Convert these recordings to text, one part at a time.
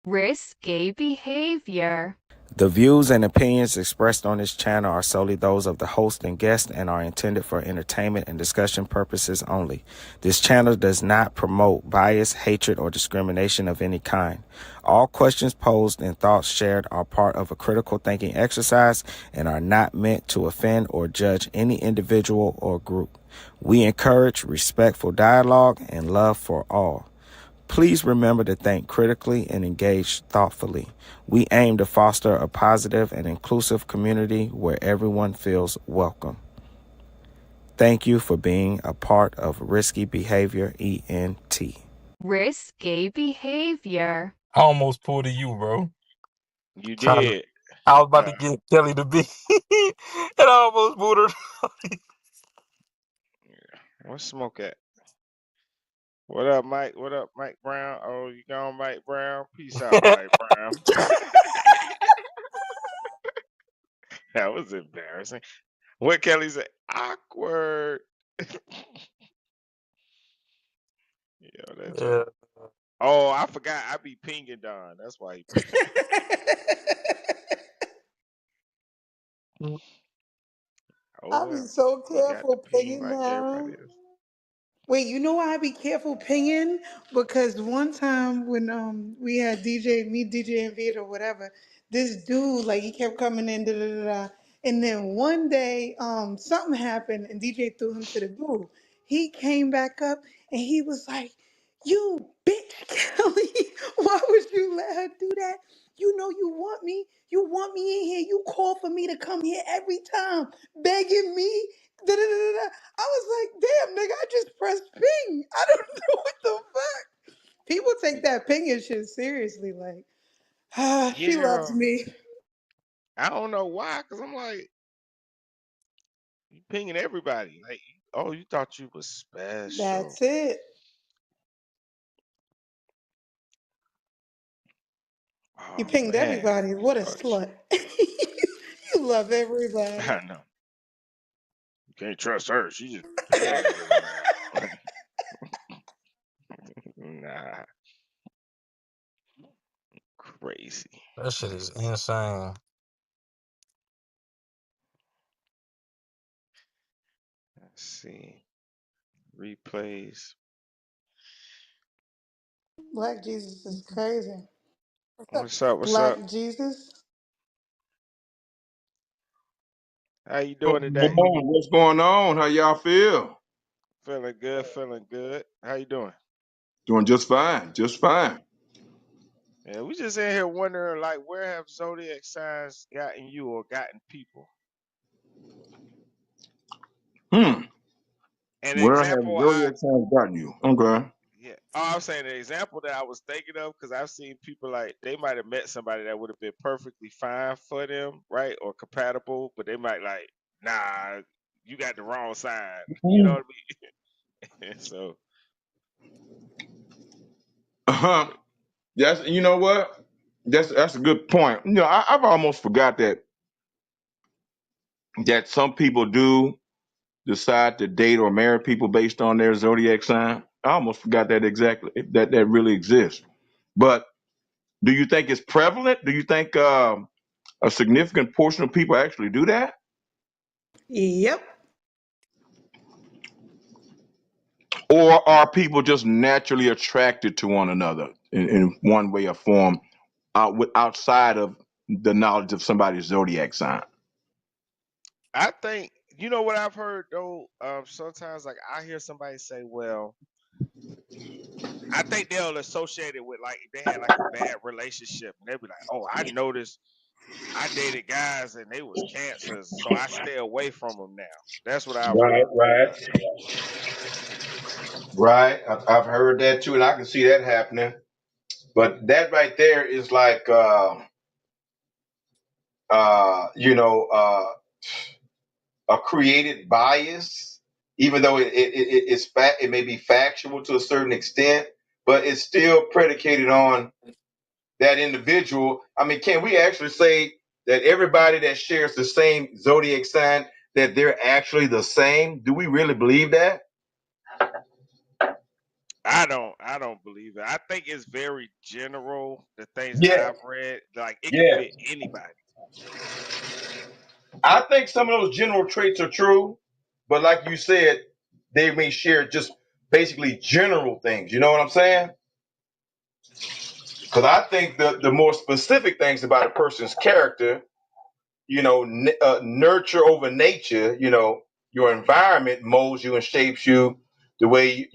Risky behavior. The views and opinions expressed on this channel are solely those of the host and guest and are intended for entertainment and discussion purposes only. This channel does not promote bias, hatred, or discrimination of any kind. All questions posed and thoughts shared are part of a critical thinking exercise and are not meant to offend or judge any individual or group. We encourage respectful dialogue and love for all. Please remember to think critically and engage thoughtfully. We aim to foster a positive and inclusive community where everyone feels welcome. Thank you for being a part of Risky Behavior ENT. Risky behavior. I almost pulled a you, bro. You Trying to, did. I was about to get Kelly to be, and I almost pulled her. What's smoke at? What up, Mike? What up, Mike Brown? Oh, you gone, Mike Brown? Peace out, Mike Brown. That was embarrassing. What Kelly said? Awkward. Yo, that's Yeah. Oh, I forgot. I be pinging Don. That's why he pinging. Oh I'll be well, so he got the careful ping pinging like now. everybody else. Wait, you know why I be careful pinging? Because one time when we had DJ and Vita or whatever, this dude like he kept coming in, da da da da. And then one day something happened and DJ threw him to the goo. He came back up and he was like, "You bitch, Kelly, why would you let her do that? You know you want me. You want me in here. You call for me to come here every time, begging me. Da, da, da, da, da." I was like, damn, nigga, I just pressed ping. I don't know what the fuck. People take that pinging shit seriously. Like, she loves Yeah, me. I don't know why, cause I'm like you pinging everybody. Like, oh, you thought you was special. That's it. You Oh pinged man, everybody. What a thought slut. You love everybody. I know. You can't trust her. She just pinging everybody. Nah, crazy. That shit is insane. Let's see. Replays. Black Jesus is crazy. What's up, What's up? What's up? Black Jesus? How you What's doing going today? on? What's going on? How y'all feel? Feeling good, feeling good. How you doing? Doing just fine, just fine. Yeah, we just in here wondering, like, where have zodiac signs gotten you or gotten people? Hmm. An Where have example, zodiac signs gotten you? Okay. yeah. Oh, I was saying the example that I was thinking of because I've seen people like they might have met somebody that would have been perfectly fine for them, right, or compatible, but they might like, nah, you got the wrong sign. You know what I mean? So, Uh-huh. That's you know what? That's a good point. You know, I've almost forgot that some people do decide to date or marry people based on their zodiac sign. I almost forgot that exactly that really exists. But do you think it's prevalent? Do you think a significant portion of people actually do that? Yep. Or are people just naturally attracted to one another in one way or form outside of the knowledge of somebody's zodiac sign? I think you know what I've heard though. Sometimes like I hear somebody say, "Well, I think they'll associate it with like if they had like a bad relationship, and they'll be like, oh, I noticed I dated guys and they was cancers, so I stay away from them now." That's what I've Right, heard. right, right. I've heard that too, and I can see that happening. But that right there is like, you know, a created bias, even though it may be factual to a certain extent, but it's still predicated on that individual. I mean, can we actually say that everybody that shares the same zodiac sign that they're actually the same? Do we really believe that? I don't believe it. I think it's very general. The things that Yeah, I've read, like it can yeah. fit anybody. I think some of those general traits are true, but like you said, they may share just basically general things. You know what I'm saying? Because I think the more specific things about a person's character, nurture over nature. Your environment molds you and shapes you the way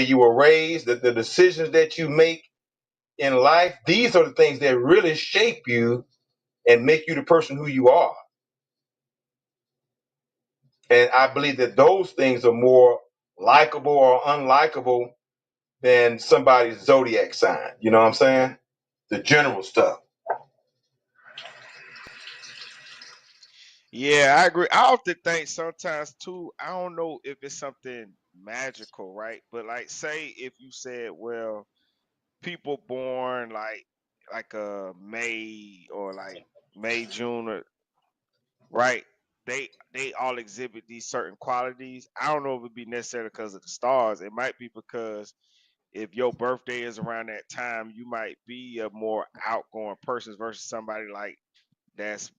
you were raised, the decisions that you make in life. These are the things that really shape you and make you the person who you are. And I believe that those things are more likable or unlikable than somebody's zodiac sign. You know what I'm saying? The general stuff. Yeah, I agree. I often think sometimes too. I don't know if it's something magical, right? But like, say if you said, well, people born like May or like May, June, or right? They all exhibit these certain qualities. I don't know if it'd be necessarily because of the stars. It might be because if your birthday is around that time, you might be a more outgoing person versus somebody like that's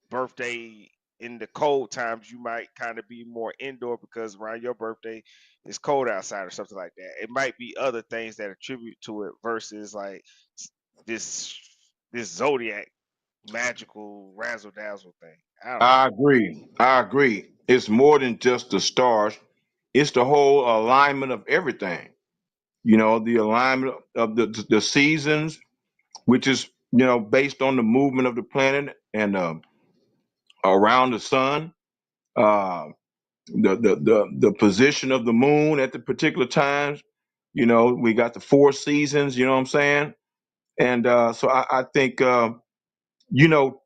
birthday in the cold times. You might kind of be more indoor because around your birthday it's cold outside or something like that. It might be other things that attribute to it versus like this this zodiac magical razzle dazzle thing. I don't know. I agree. I agree. It's more than just the stars. It's the whole alignment of everything. The alignment of the seasons, which is based on the movement of the planet and around the sun. Uh, the position of the moon at the particular times. We got the four seasons. You know what I'm saying? And so I think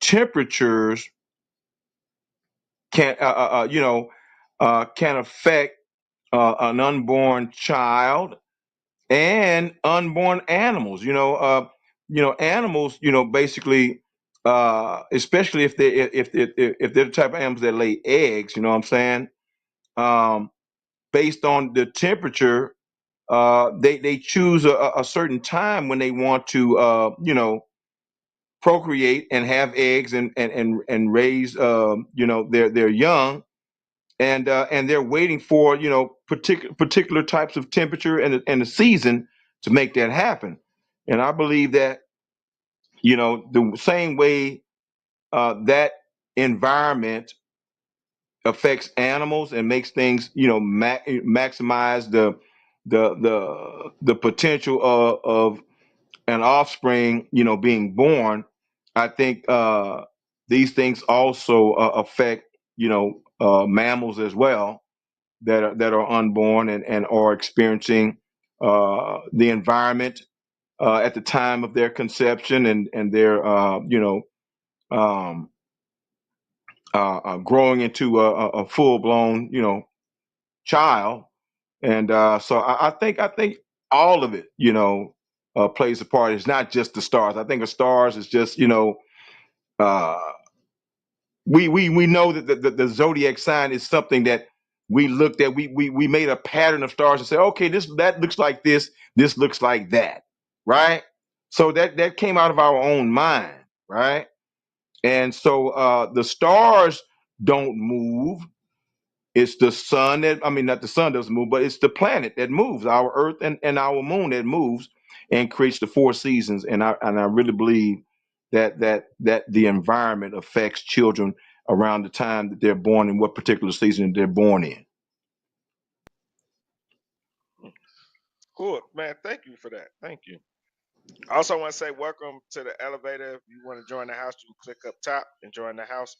temperatures can affect an unborn child and unborn animals. Animals. Basically, especially if they're the type of animals that lay eggs. You know what I'm saying? Um, Based on the temperature, they choose a certain time when they want to procreate and have eggs and raise their young, and they're waiting for particular types of temperature and the season to make that happen. And I believe that the same way that environment affects animals and makes things maximize the potential of an offspring being born. I think these things also affect mammals as well that are unborn and are experiencing the environment at the time of their conception and their um, growing into a full blown child. And so I think all of it plays a part. It's not just the stars. I think the stars is just uh, we know that the zodiac sign is something that we looked at. We made a pattern of stars and said, okay, that looks like this looks like that, right? So that came out of our own mind, right? And so the stars don't move. It's the sun that, I mean, not the sun doesn't move, but it's the planet that moves, our Earth and our moon that moves and creates the four seasons. And I really believe that the environment affects children around the time that they're born and what particular season they're born in. Cool, man. Thank you for that. Thank you. I also want to say welcome to the elevator. If you want to join the house, you can click up top and join the house.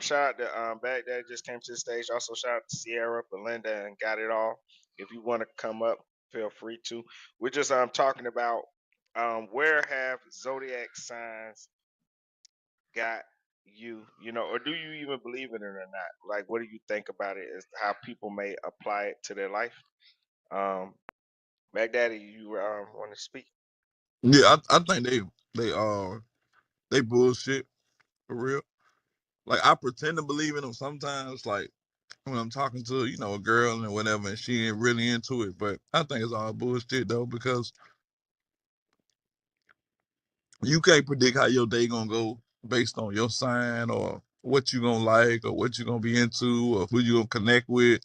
Shout out to Baghdad just came to the stage. Also shout out to Sierra, Belinda, and Got It All. If you want to come up, feel free to. We're just talking about where have zodiac signs got you, or do you even believe in it or not? Like, what do you think about it? Is how people may apply it to their life? Um, Baghdad, you want to speak? Yeah, I think they bullshit for real. Like I pretend to believe in them sometimes. Like when I'm talking to, a girl and whatever, and she ain't really into it. But I think it's all bullshit though, because you can't predict how your day gonna go based on your sign or what you gonna like or what you gonna be into or who you gonna connect with.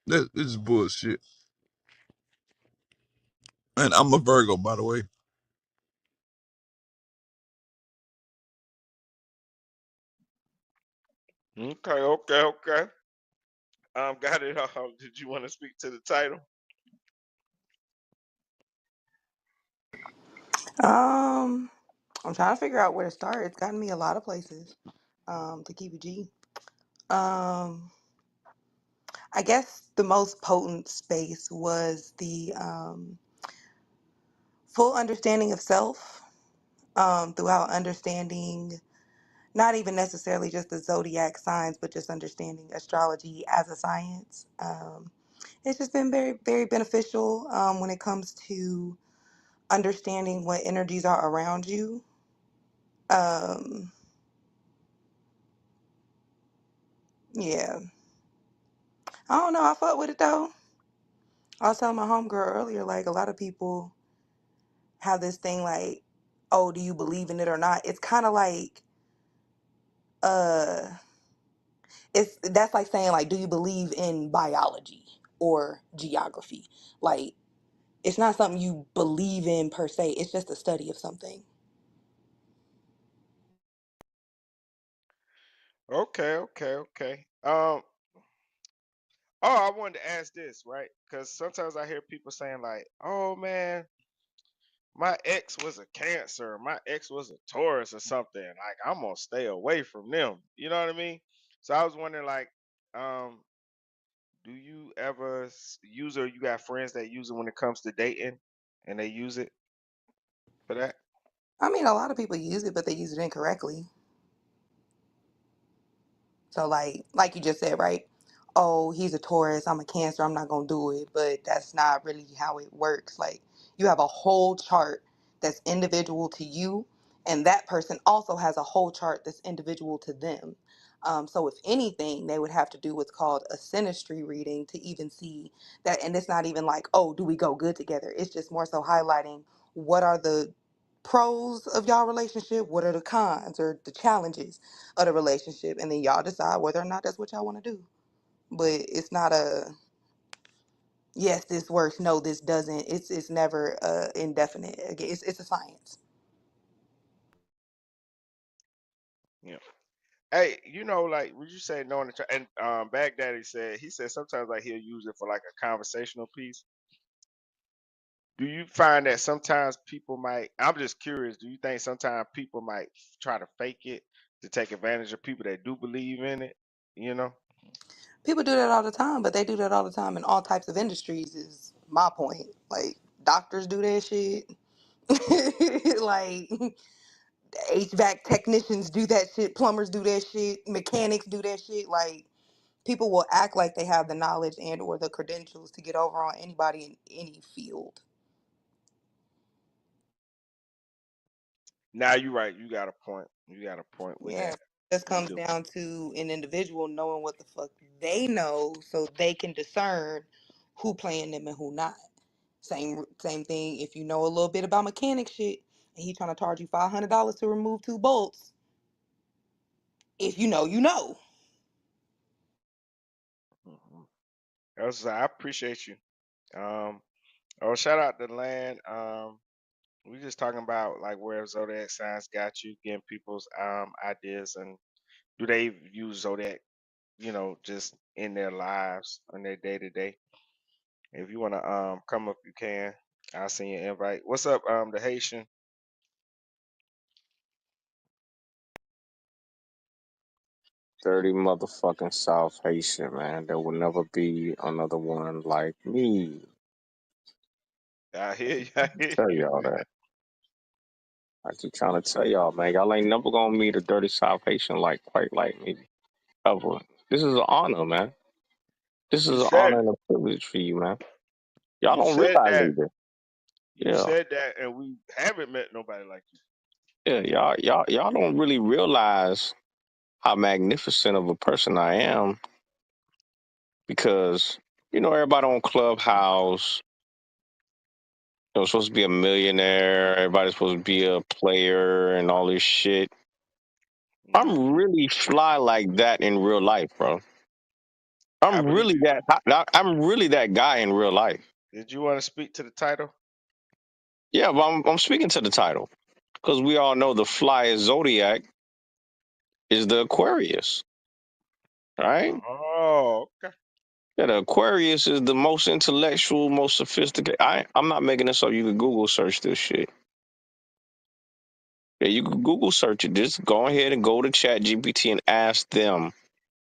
That is bullshit. And I'm a Virgo, by the way. Okay, okay, okay. Got it. Did you want to speak to the title? Um, I'm trying to figure out where to start. It's gotten me a lot of places. To keep it G. Um, I guess the most potent space was the full understanding of self. Throughout understanding not even necessarily just the zodiac signs, but just understanding astrology as a science. It's just been very, very beneficial when it comes to understanding what energies are around you. Um, yeah, I don't know. I fuck with it though. I was telling my homegirl earlier, like a lot of people have this thing like, oh, do you believe in it or not? It's kind of like, uh, it's that's like saying like, do you believe in biology or geography? Like, it's not something you believe in per se. It's just a study of something. Okay, okay, okay. Oh, I wanted to ask this, right? Because sometimes I hear people saying like, "Oh man, my ex was a Cancer, my ex was a Taurus or something. Like I'm gonna stay away from them." You know what I mean? So I was wondering, like, um, do you ever use, or you got friends that use it when it comes to dating, and they use it for that? I mean, a lot of people use it, but they use it incorrectly. So like you just said, right? Oh, he's a Taurus, I'm a Cancer, I'm not gonna do it. But that's not really how it works. Like you have a whole chart that's individual to you, and that person also has a whole chart that's individual to them. So if anything, they would have to do what's called a synastry reading to even see that. And it's not even like, oh, do we go good together? It's just more so highlighting what are the pros of y'all relationship, what are the cons or the challenges of the relationship, and then y'all decide whether or not that's what y'all want to do. But it's not a yes, this works, no, this doesn't. It's never indefinite. Again, it's a science. Yeah. Hey, like would you say knowing the and Baghdaddy said he said sometimes like he'll use it for like a conversational piece. Do you find that sometimes people might? I'm just curious. Do you think sometimes people might try to fake it to take advantage of people that do believe in it? You know. People do that all the time, but they do that all the time in all types of industries. Is my point. Like doctors do that shit. Like HVAC technicians do that shit. Plumbers do that shit. Mechanics do that shit. Like people will act like they have the knowledge and or the credentials to get over on anybody in any field. Now you're right. You got a point. You got a point with Yeah, that. it just You comes do. down to an individual knowing what the fuck they know, so they can discern who playing them and who not. Same thing. If you know a little bit about mechanic shit, and he trying to charge you $500 to remove two bolts, if you know, you know. Mhm. I appreciate you. Um. Oh, shout out to Land. We just talking about like where zodiac signs got you, getting people's ideas, and do they use zodiac, just in their lives on their day to day. If you wanna come up, you can. I'll send you an invite. What's up, the Haitian? Dirty motherfucking South Haitian, man. There will never be another one like me. I hear you. I hear Tell you, y'all man. that. I keep trying to tell y'all, man. Y'all ain't never gonna meet a dirty South Haitian like quite like me. Ever. This is an honor, man. This You is an said honor and a privilege for you, man. Y'all you don't said realize that. either. You Yeah. said that, and we haven't met nobody like you. Yeah, y'all don't really realize how magnificent of a person I am because everybody on Clubhouse, supposed to be a millionaire. Everybody's supposed to be a player and all this shit. I'm Mm-hmm. really fly like that in real life, bro. I I'm believe really you. that. I'm really that guy in real life. Did you want to speak to the title? Yeah, but I'm speaking to the title because we all know the flyest zodiac is the Aquarius, right? Oh, okay. Yeah, the Aquarius is the most intellectual, most sophisticated. I'm not making this up. You can Google search this shit. Yeah, you can Google search it. Just go ahead and go to Chat GPT and ask them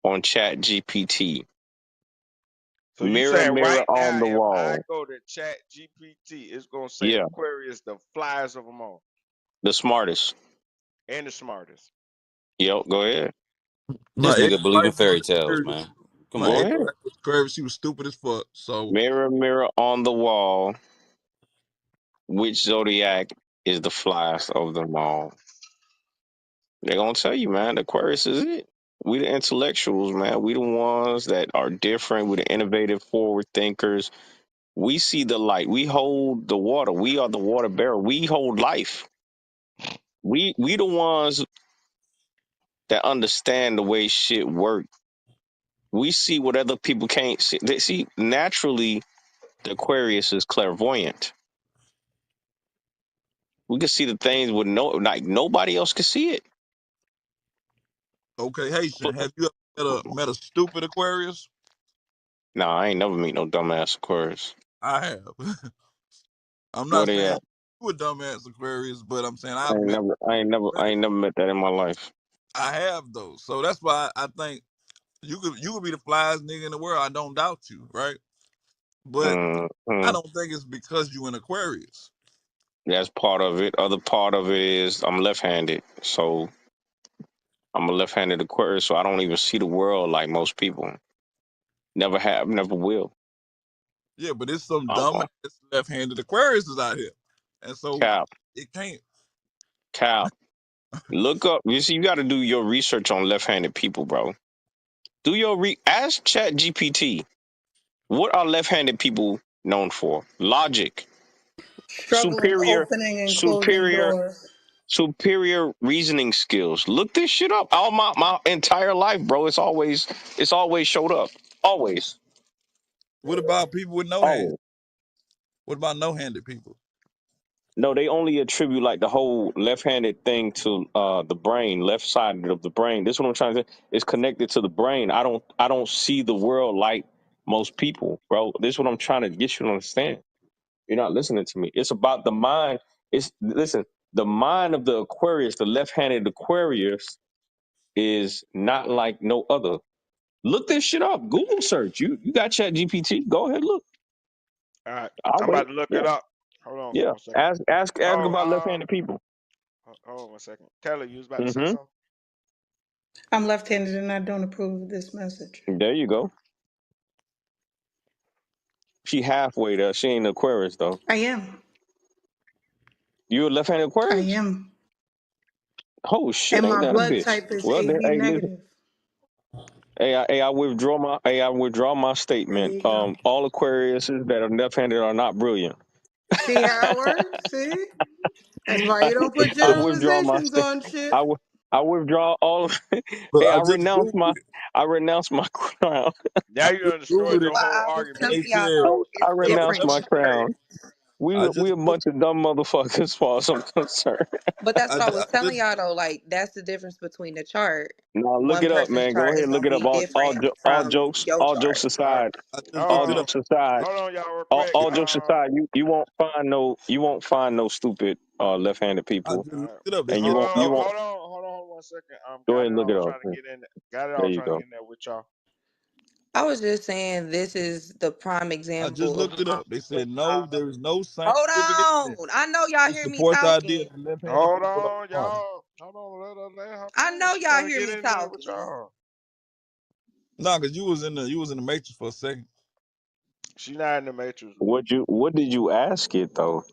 on Chat GPT. So you Mirror, saying mirror right on now, the if I wall. go to Chat GPT, it's gonna say Yeah, Aquarius the flyest of them all the smartest. and the smartest. Yep, go ahead. My This ex nigga believe in wife was fairy tales, Aquarius. man. Come My on, Go ex ahead. bro. wife was Aquarius. She was stupid as fuck. So Mirror, mirror on the wall. Which zodiac is the flyest of them all? They're gonna tell you, man. The Aquarius is it. We the intellectuals, man. We the ones that are different. We the innovative, forward thinkers. We see the light. We hold the water. We are the water bearer. We hold life. We the ones that understand the way shit work. We see what other people can't see. They see naturally the Aquarius is clairvoyant. We can see the things with nobody else can see it. okay, Haitian. Have you ever met a stupid Aquarius? Nah, I ain't never meet no dumbass Aquarius. I have. I'm Where not they saying at? you a dumbass Aquarius, but I'm saying I I've ain't met never, I ain't never, I Aquarius. ain't never met that in my life. I have those. So that's why I think you could be the flyest nigga in the world. I don't doubt you, right? But I Mm-hmm. don't think it's because you an Aquarius. That's part of it. Other part of it is I'm left-handed, so I'm a left-handed Aquarius, so I don't even see the world like most people. Never have, never will. Yeah, but it's some I'm dumbass left-handed Aquariuses out here, and so cap, it can't. cap. Look up. You see, you got to do your research on left-handed people, bro. Do your ask Chat GPT. What are left-handed people known for? Logic, Struggling superior, opening and closing superior, doors. superior reasoning skills. Look this shit up. All my entire life, bro. It's always showed up. Always, What about people with no hands? always. What about no-handed people? No, they only attribute like the whole left-handed thing to the brain, left side of the brain. This is what I'm trying to say. It's connected to the brain. I don't see the world like most people, bro. This is what I'm trying to get you to understand. You're not listening to me. It's about the mind. It's listen, the mind of the Aquarius, the left-handed Aquarius, is not like no other. Look this shit up. Google search. You got Chat GPT. Go ahead, look. All right, I'll I'm wait. about to look Yeah, it up. Hold on for yeah. 1 second. Ask Oh, about left-handed people. hold on 1 second. Taylor, you was about to say Hmm. something? I'm left-handed and I don't approve of this message. There you go. She halfway there. She ain't Aquarius though. I am. You a left-handed I Aquarius? am. Oh shit, And ain't my that a blood bitch? type is Well, then, AB hey, listen. negative. I withdraw my There statement. you go. All Aquariuses that are left-handed are not brilliant. See how it works? See? That's why I, you don't put I withdraw my generalizations state. on shit. I withdraw all of. But Hey, I just googled it. I renounce my crown. Now I you just done destroyed googled That's it. your why whole I was argument. They telling said y'all I it's the renounce different my left. crown. charts. We I we just a looked. bunch of dumb motherfuckers, as far as I'm concerned. But that's what I I was telling just y'all though. Like that's the difference between the chart. Now look One it up, person's man. Go chart ahead, is and look gonna it up. be different All from jokes, your all chart. jokes All right. aside, I just all looked it up. jokes aside, Hold on, y'all, real all, quick. all jokes aside, you won't find no stupid left-handed I people, just All looked right. it up. They and you said Hold won't you on, no. won't. hold on 1 second. Go Got ahead it. and look I it was up. trying to get in. Got it. I There was you trying to go. get in there with y'all. I was just saying this is the prime I just example of looked it how up. They said no. There is no hold scientific evidence on. I know y'all to hear me support the idea talking. that left-handed Hold people are on, smarter. y'all. Hold on. Let her I know finish. She y'all trying to hear get me in there with talking. y'all. Nah, cause you was in the matrix for a second. She not in the matrix. What did you ask it though?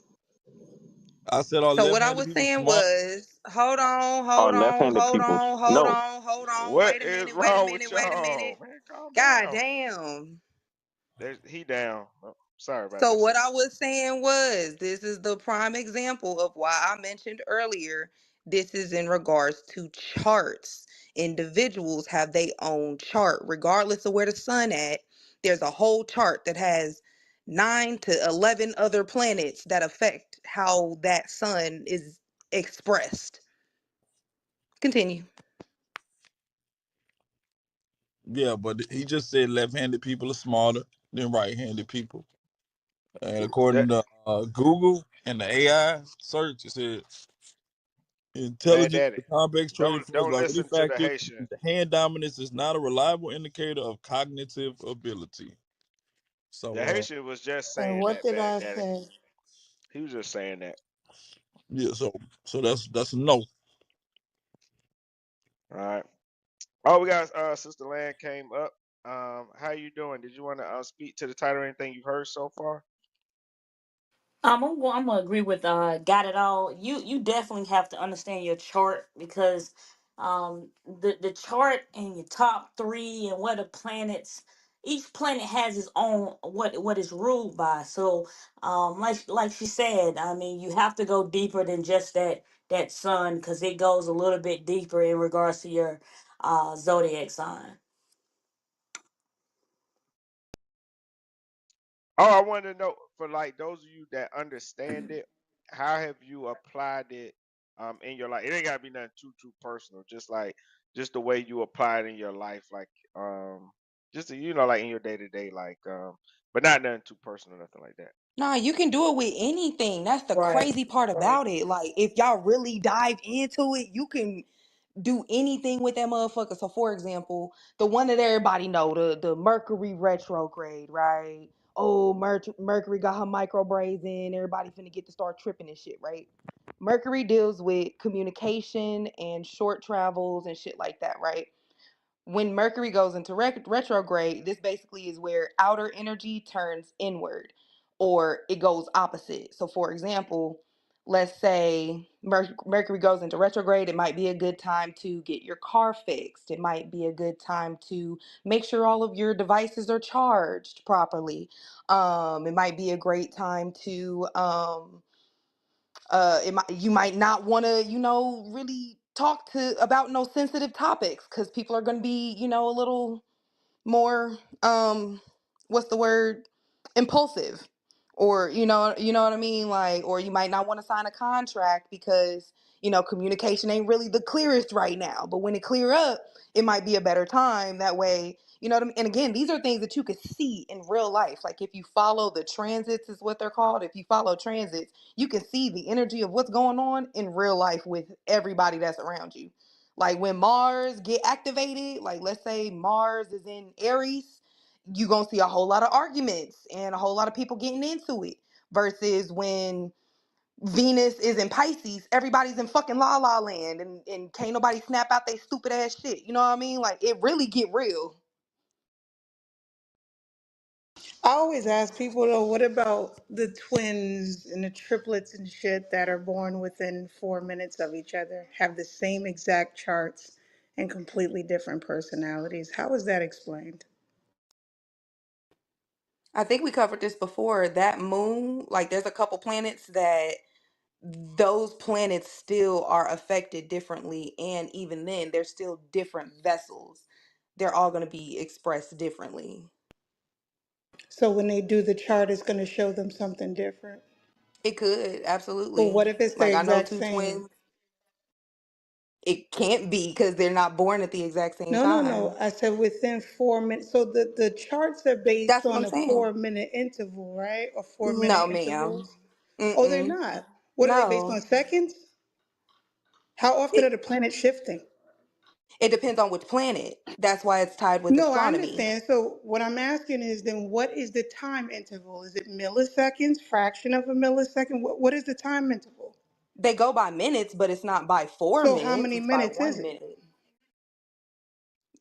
I said, are So what I left-handed was people saying smart? was, hold on, Are hold on, left-handed hold people? on, hold No. on, hold on. What Wait a is minute, wait a wrong with minute, wait a y'all, minute. man? Calm God down. damn. He down. Oh, sorry about So that, what sister. I was saying was, this is the prime example of why I mentioned earlier. This is in regards to charts. Individuals have their own chart, regardless of where the sun at. There's a whole chart that has 9 to 11 other planets that affect how that sun is expressed. Continue. Yeah, but he just said left-handed people are smarter than right-handed people. And according That to Google and the AI search, it said man, intelligence daddy, is a complex trait influenced don't by many listen to the factors. Haitian. The hand dominance is not a reliable indicator of cognitive ability. The So, Haitian was just And saying what that, did man, I daddy. say? He was just saying that. yeah, so that's a no. All right. Oh, we got Sister Land came up. How you doing? Did you want to speak to the title or anything you've heard so far? I'm gonna agree with got it all. You definitely have to understand your chart because the chart and your top three and what the planets, each planet has its own what is ruled by. So like she said, I mean you have to go deeper than just that sun because it goes a little bit deeper in regards to your zodiac Oh, I want to know for like those of you that understand it, how have you applied it in your life? It ain't gotta be nothing too personal. Just the way you apply it in your life, like just like in your day to day, like but not nothing too personal, nothing like that. Nah, you can do it with anything. That's the sign. crazy part about it. Like, if y'all really dive into it, you can do anything with that motherfucker. So, for example, the one that everybody know, the Mercury retrograde, right? Oh, Mercury got her micro braids in. Everybody finna get to start tripping and shit, right? Mercury deals with communication and short travels and shit like that, right? When Mercury goes into retrograde, this basically is where outer energy turns inward or it goes opposite. So, for example, let's say Mercury goes into retrograde, it might be a good time to get your car fixed. It might be a good time to make sure all of your devices are charged properly. It might be a great time to you might not want to really talk to about no sensitive topics because people are going to be a little more what's the word, impulsive, or you know what I mean, like, or you might not want to sign a contract because communication ain't really the clearest right now, but when it clear up it might be a better time that way, you know what I mean. And again, these are things that you could see in real life. Like, if you follow the transits, is what they're called. If you follow transits, you can see the energy of what's going on in real life with everybody that's around you. Like, when Mars get activated, like let's say Mars is in Aries, you gonna see a whole lot of arguments and a whole lot of people getting into it. Versus when Venus is in Pisces, everybody's in fucking la la land and can't nobody snap out they stupid ass shit. You know what I mean? Like, it really get real. I always ask people though, what about the twins and the triplets and shit that are born within 4 minutes of each other, have the same exact charts and completely different personalities? How is that explained? I think we covered this before. That moon, like, there's a couple planets that those planets still are affected differently, and even then they're still different vessels. They're all going to be expressed differently. So when they do the chart, it's going to show them something different. It could, But what absolutely. if it's the Like, I know exact two same? twins. It can't be because they're not born at the exact same No, no, no. time. I said within 4 minutes. So the charts are based That's what on I'm a saying. 4 minute interval, right? Or 4 minute No, ma'am. intervals. Oh, they're Mm-mm. not. What are they based on? No. Seconds? How often It are the planets shifting? it depends on which planet. That's why it's tied with No, I astronomy. understand. So what I'm asking is then what is the time interval? Is it milliseconds, fraction of a millisecond? What is the time interval? They go by minutes, but it's not by four So how minutes. many It's by minutes is one it? minute.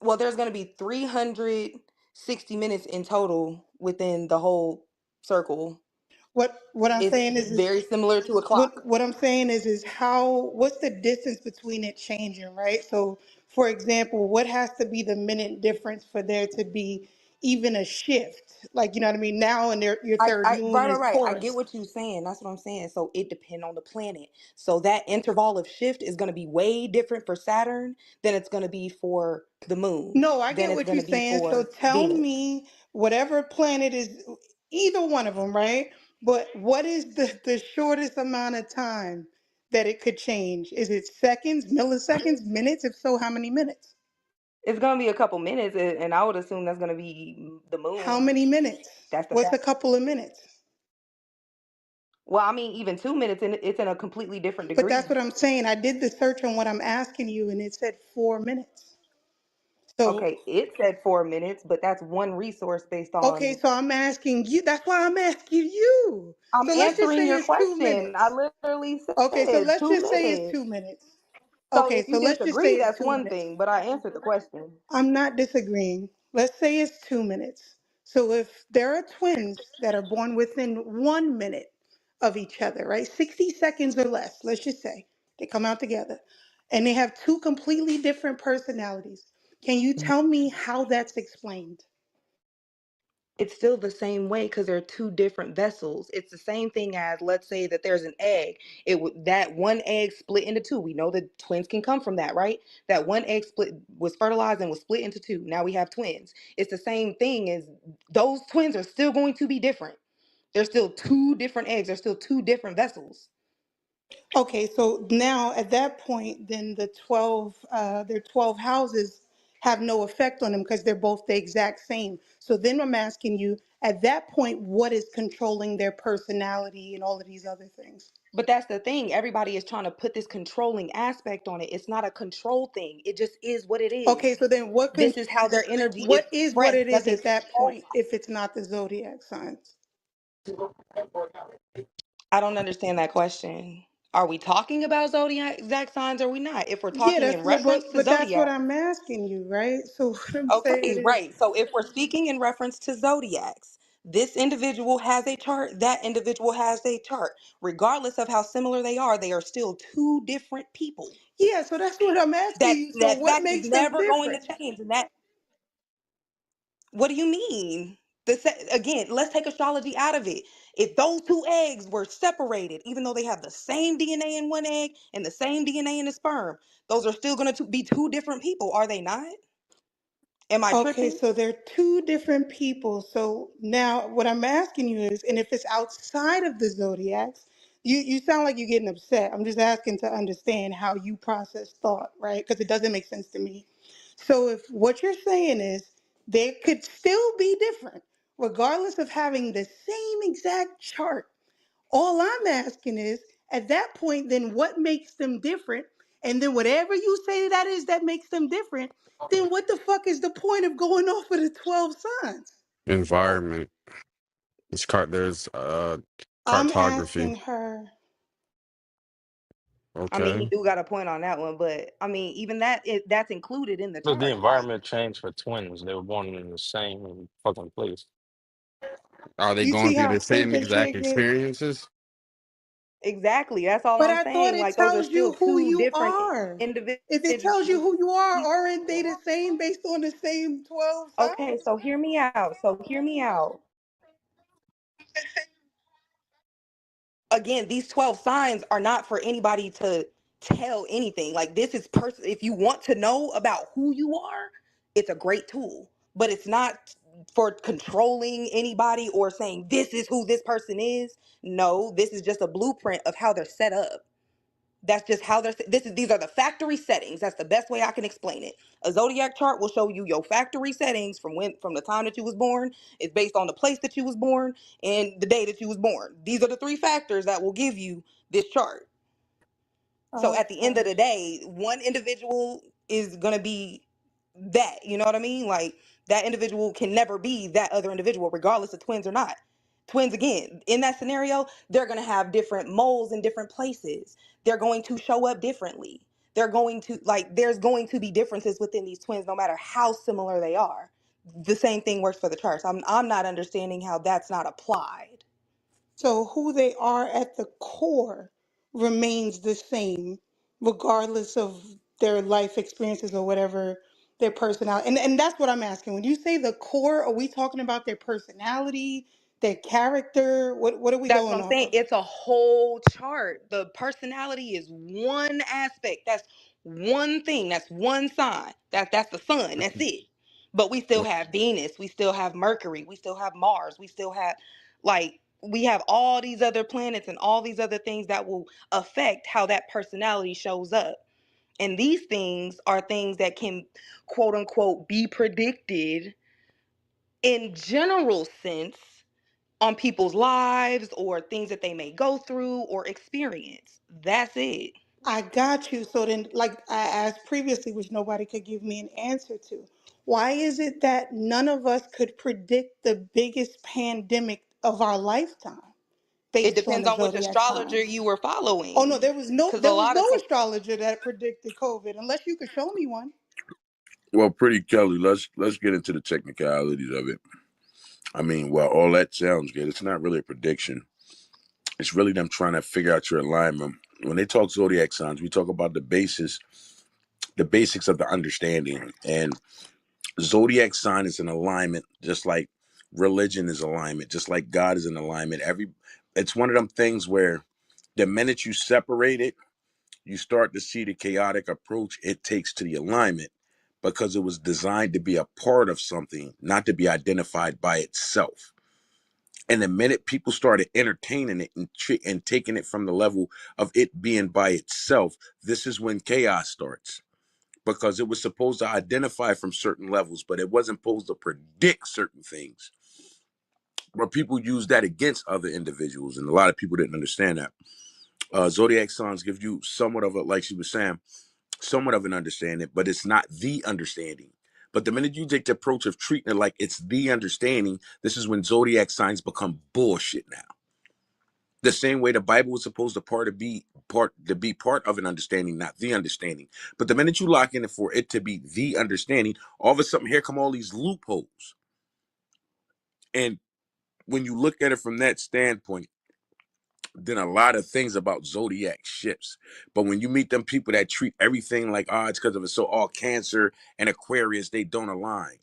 Well, there's going to be 360 minutes in total within the whole circle. What I'm It's saying is very similar to a clock. what I'm saying is how what's the distance between it changing, right? So, for example, what has to be the minute difference for there to be even a shift? Like, you know what I mean? Now and your third moon is Right. I get Taurus. what you're saying. That's what I'm saying. So it depends on the planet. So that interval of shift is going to be way different for Saturn than it's going to be for the moon, No, I than get it's what going you're to be saying. So for tell Venus. me whatever planet is either one of them, right? But what is the shortest amount of time that it could change? Is it seconds, milliseconds, minutes? If so, how many minutes? It's going to be a couple minutes, and I would assume that's going to be the How moon. many minutes? That's the What's a fact. couple of minutes? Well, I mean, even 2 minutes, and it's in a completely different But that's degree. what I'm saying. I did the search on what I'm asking you, and it said 4 minutes. So, Okay, it said 4 minutes, but that's one resource based okay, on. so I'm asking you. That's why I'm asking you. I'm So let's just answering say your it's two question. I minutes. literally Okay, so said let's two just say it's minutes. 2 minutes. So Okay, if so you let's just say disagree, it's that's two one minutes. thing, but I answered the question. I'm not disagreeing. Let's say it's 2 minutes. So if there are twins that are born within 1 minute of each other, right? 60 seconds or less, let's just say they come out together and they have two completely different personalities. Can you tell me how that's explained? It's still the same way because they're two different vessels. It's the same thing as, let's say that there's an egg. It would that one egg split into two. We know that twins can come from that, right? That one egg split was fertilized and was split into two. Now we have twins. It's the same thing as those twins are still going to be different. They're still two different eggs. They're still two different vessels. Okay, so now at that point, then their 12 houses have no effect on them because they're both the exact same. So then I'm asking you, at that point, what is controlling their personality and all of these other things? But that's the thing. Everybody is trying to put this controlling aspect on it. It's not a control thing. It just is what it is. Okay, so then This is how their energy is what is what it expressed. is That's at that expressed. point if it's not the zodiac signs? I don't understand that question. Are we talking about zodiac exact signs or are we not? If we're Yeah, talking in reference to but that's what zodiac, I'm asking you, right? So what I'm saying okay, is, right. So if we're speaking in reference to zodiacs, this individual has a chart, that individual has a chart. Regardless of how similar they are still two different people. yeah, so that's what I'm asking That you. So that what fact is makes them never going to different? change. And that, what do you mean? Again, let's take astrology out of it. If those two eggs were separated, even though they have the same DNA in one egg and the same DNA in the sperm, those are still going to be two different people, are they not? Am I Okay, tripping? so they're two different people. So now what I'm asking you is, and if it's outside of the zodiacs, you sound like you're getting upset. I'm just asking to understand how you process thought, right? Because it doesn't make sense to me. So if what you're saying is they could still be different, regardless of having the same exact chart, all I'm asking is, at that point, then what makes them different? And then whatever you say that is that makes them different, then what the fuck is the point of going off of the 12 signs? Environment. There's I'm cartography. asking her. I mean, he Okay. do got a point on that one, but I mean, even that's included in the But the chart. Like, environment changed for twins. They were born in the same fucking place. Are they You going see through how the same stupid exact shit get? experiences? exactly. That's all But I'm I thought saying. it Like, those are tells still you who two you different are. If it tells you individuals. who you are, aren't they the same based on the same 12 Okay, signs? so hear me out. Again, these 12 signs are not for anybody to tell anything. Like, this is if you want to know about who you are, it's a great tool, but it's not for controlling anybody or saying this is who this person is. No, this is just a blueprint of how they're set up. That's just how these are the factory settings. That's the best way I can explain it. A zodiac chart will show you your factory settings from the time that you was born. It's based on the place that you was born and the day that you was born. These are the three factors that will give you this chart. So at the end of Okay. the day, one individual is going to be that, you know what I mean? Like, that individual can never be that other individual, regardless of twins or not. Twins, again, in that scenario, they're going to have different moles in different places. They're going to show up differently. There's going to be differences within these twins, no matter how similar they are. The same thing works for the charts. I'm not understanding how that's not applied. So who they are at the core remains the same, regardless of their life experiences or whatever their personality. And that's what I'm asking. When you say the core, are we talking about their personality, their character? What are we That's what going I'm off saying. of? It's a whole chart. The personality is one aspect. That's one thing. That's one sign. That's the sun. That's it. But we still Well, have Venus. We still have Mercury. We still have Mars. We still have like we have all these other planets and all these other things that will affect how that personality shows up. And these things are things that can quote unquote be predicted in general sense on people's lives or things that they may go through or experience. That's it. I got you. So then, like I asked previously, which nobody could give me an answer to, why is it that none of us could predict the biggest pandemic of our lifetime It based on depends the on which zodiac astrologer signs? you were Oh no, following. Because a there was lot no of people, astrologer that predicted COVID, unless you could show me one. Well, pretty Kelly, let's get into the technicalities of it. I mean, well, all that sounds good. It's not really a prediction. It's really them trying to figure out your alignment. When they talk zodiac signs, we talk about the basics of the understanding. And zodiac sign is an alignment, just like religion is alignment, just like God is an alignment. It's one of them things where the minute you separate it, you start to see the chaotic approach it takes to the alignment because it was designed to be a part of something, not to be identified by itself. And the minute people started entertaining it and taking it from the level of it being by itself, this is when chaos starts because it was supposed to identify from certain levels, but it wasn't supposed to predict certain things. But people use that against other individuals, and a lot of people didn't understand that. Zodiac signs give you somewhat of a, like she was saying, somewhat of an understanding, but it's not the understanding. But the minute you take the approach of treating it like it's the understanding, this is when zodiac signs become bullshit now. The same way the Bible was supposed to be part of an understanding, not the understanding. But the minute you lock in it for it to be the understanding, all of a sudden here come all these loopholes. And when you look at it from that standpoint, then a lot of things about zodiac shifts. But when you meet them people that treat everything like odds because of it, so all Cancer and Aquarius, they don't align.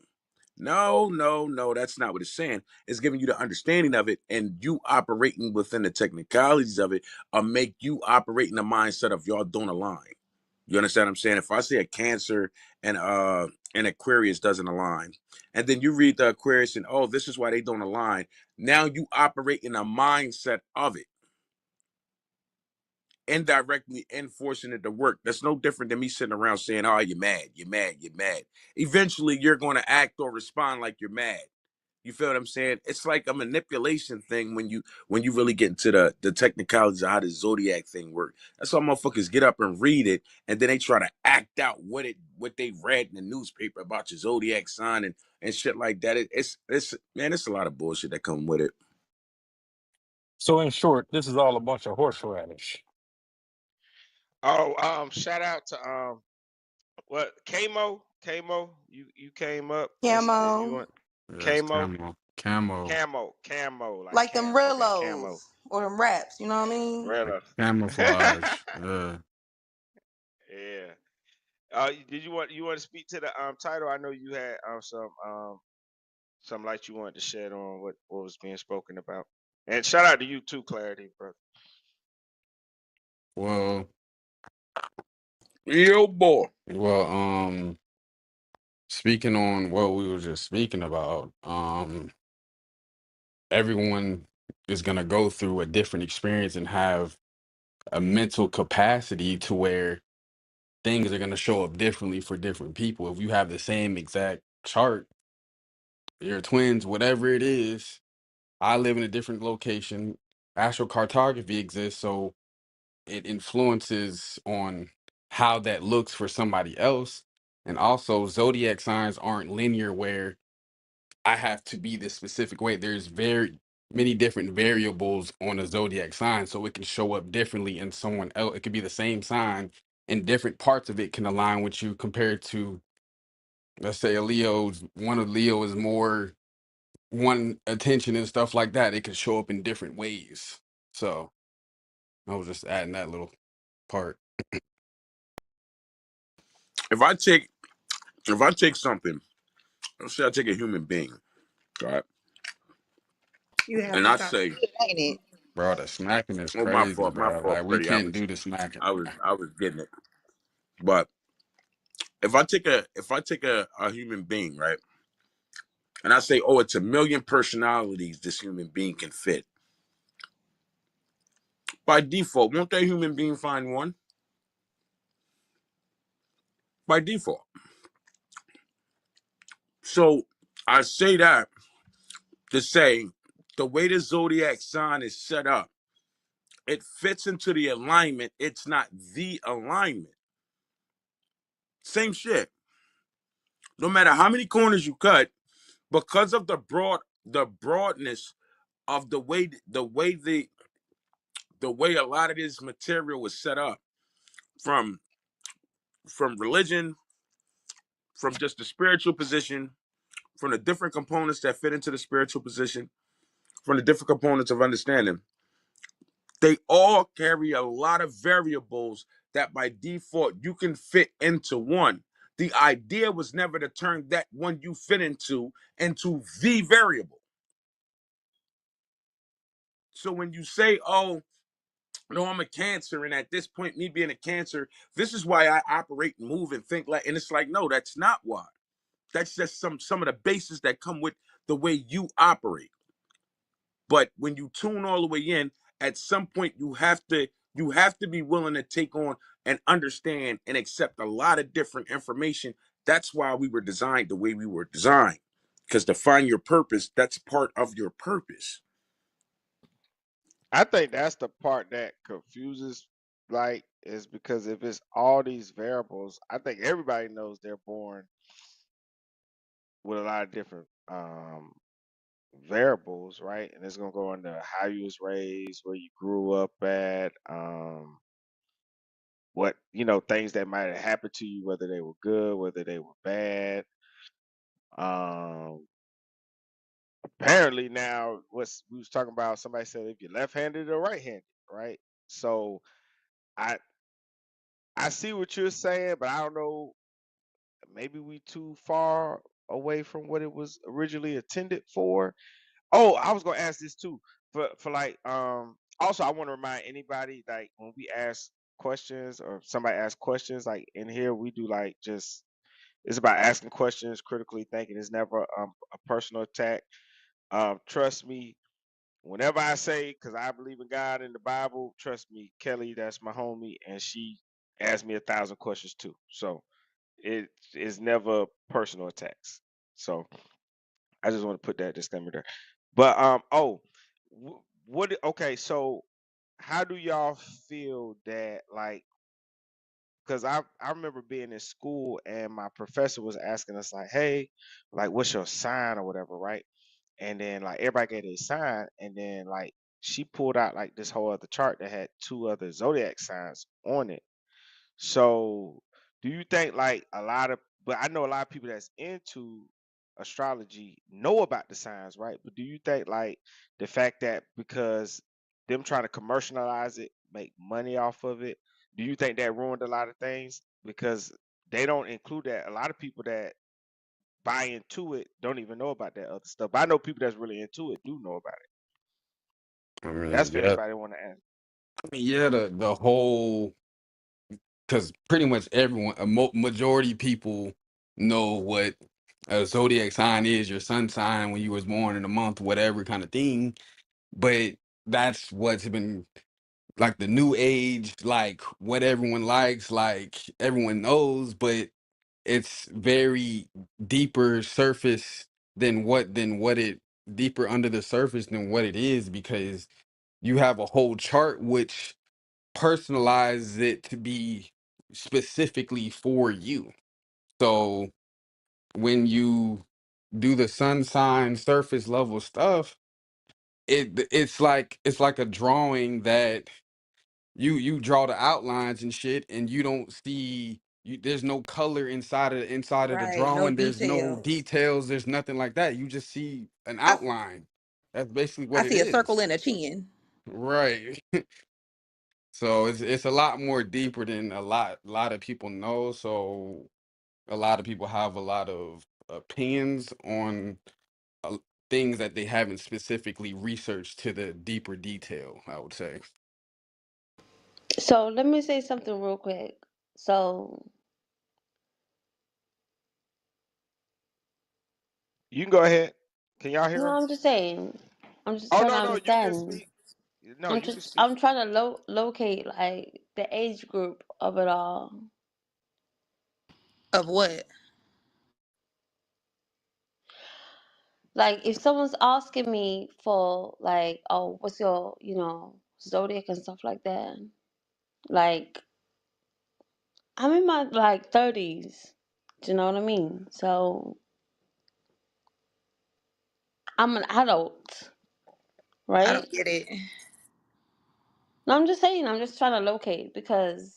No, no, no, that's not what it's saying. It's giving you the understanding of it, and you operating within the technicalities of it make you operate in the mindset of y'all don't align. You understand what I'm saying? If I say a Cancer and an Aquarius doesn't align, and then you read the Aquarius and oh, this is why they don't align. Now you operate in a mindset of it, indirectly enforcing it to work. That's no different than me sitting around saying, "Oh, you're mad, you're mad, you're mad." Eventually, you're going to act or respond like you're mad. You feel what I'm saying? It's like a manipulation thing when you really get into the technicalities of how the zodiac thing works. That's why motherfuckers get up and read it, and then they try to act out what they read in the newspaper about your zodiac sign and shit like that. It's man, it's a lot of bullshit that come with it. So in short, this is all a bunch of horseradish. Oh, shout out to what Kamo, you came up. If you Camo, want yes, Kamo, camo, camo, Camo, like like them Cam. Okay, Rillos Camo, or them wraps, you know what I mean? Rilla. camouflage. Yeah. Did you want to speak to the title? I know you had some light you wanted to shed on what was being spoken about. And shout out to you too, Clarity, bro. Well, Yo, boy. well, speaking on what we were just speaking about, everyone is gonna go through a different experience and have a mental capacity to where things are gonna show up differently for different people. If you have the same exact chart, you're twins, whatever it is. I live in a different location. Astrocartography exists, so it influences on how that looks for somebody else. And also, zodiac signs aren't linear where I have to be this specific way. There's very many different variables on a zodiac sign, so it can show up differently in someone else. It could be the same sign, and different parts of it can align with you compared to, let's say, a Leo's. One of Leo is more want attention and stuff like that, it could show up in different ways. So I was just adding that little part. If I take something, let's say I take a human being, right, You have and to I stop. say, Ain't it? Bro, the smacking is "Oh, crazy, my bro. fault, Like we Freddie. can't do the smacking. I was getting it." But if I take a human being, right, and I say, "Oh, it's a million personalities this human being can fit," by default, won't that human being find one? By default. So I say that to say the way the zodiac sign is set up, it fits into the alignment. It's not the alignment. Same shit. No matter how many corners you cut, because of the broadness of the way a lot of this material was set up from religion, from just the spiritual position, from the different components that fit into the spiritual position, from the different components of understanding, they all carry a lot of variables that by default you can fit into one. The idea was never to turn that one you fit into the variable. So when you say, "Oh, no, I'm a Cancer," and at this point, me being a Cancer, this is why I operate and move and think like, and it's like, no, that's not why. That's just some of the bases that come with the way you operate. But when you tune all the way in, at some point you have to be willing to take on and understand and accept a lot of different information. That's why we were designed the way we were designed. Because to find your purpose, that's part of your purpose. I think that's the part that confuses, like, is because if it's all these variables, I think everybody knows they're born with a lot of different variables, right? And it's gonna go into how you was raised, where you grew up at, what things that might have happened to you, whether they were good, whether they were bad. Um, Apparently now, what's we was talking about, somebody said if you're left-handed or right-handed, right? So I I see what you're saying, but I don't know. Maybe we too far away from what it was originally intended for. Oh, I was gonna ask this too. For like also I want to remind anybody, like, when we ask questions or somebody asks questions, like in here we do like just it's about asking questions, critically thinking. It's never a personal attack. Trust me, whenever I say, because I believe in God and the Bible, trust me, Kelly, that's my homie, and she asked me 1,000 questions too. So it is never personal attacks. So I just want to put that disclaimer there. But okay, so how do y'all feel that, like, because I remember being in school and my professor was asking us like, hey, like, what's your sign or whatever, right? And then like everybody gave their sign, and then like she pulled out like this whole other chart that had two other zodiac signs on it. So, do you think like but I know a lot of people that's into astrology know about the signs, right? But do you think like the fact that because them trying to commercialize it, make money off of it, do you think that ruined a lot of things? Because they don't include that. A lot of people that buy into it don't even know about that other stuff. But I know people that's really into it do know about it. I That's mean, for yeah, anybody want to ask. yeah, the whole, because pretty much everyone, majority people know what a zodiac sign is, your sun sign when you was born in a month, whatever kind of thing. But that's what's been like the new age, like what everyone likes, like everyone knows, but it's very deeper surface than what it deeper under the surface than what it is, because you have a whole chart which personalizes it to be specifically for you. So when you do the sun sign surface level stuff, it's like a drawing that you draw the outlines and shit, and you don't see there's no color inside of the Right. No drawing. There's no details. details. There's nothing like that. You just see an I outline. That's basically I what it see a circle is. and a chin. Right. So it's a lot more deeper than a lot of people know. So a lot of people have a lot of opinions on uh, things that they haven't specifically researched to the deeper detail, I would say. So let me say something real quick. So You can go ahead. Can y'all hear no, her? I'm just saying. I'm just Oh trying to no, no, you can understand. speak. No, you can speak. I'm trying to locate like the age group of it all. Of what? Like if someone's asking me for like, oh, what's your, zodiac and stuff like that. Like I'm in my like 30s. Do you know what I mean? So I'm an adult, I right? don't get it. No, I'm just saying, I'm just trying to locate because,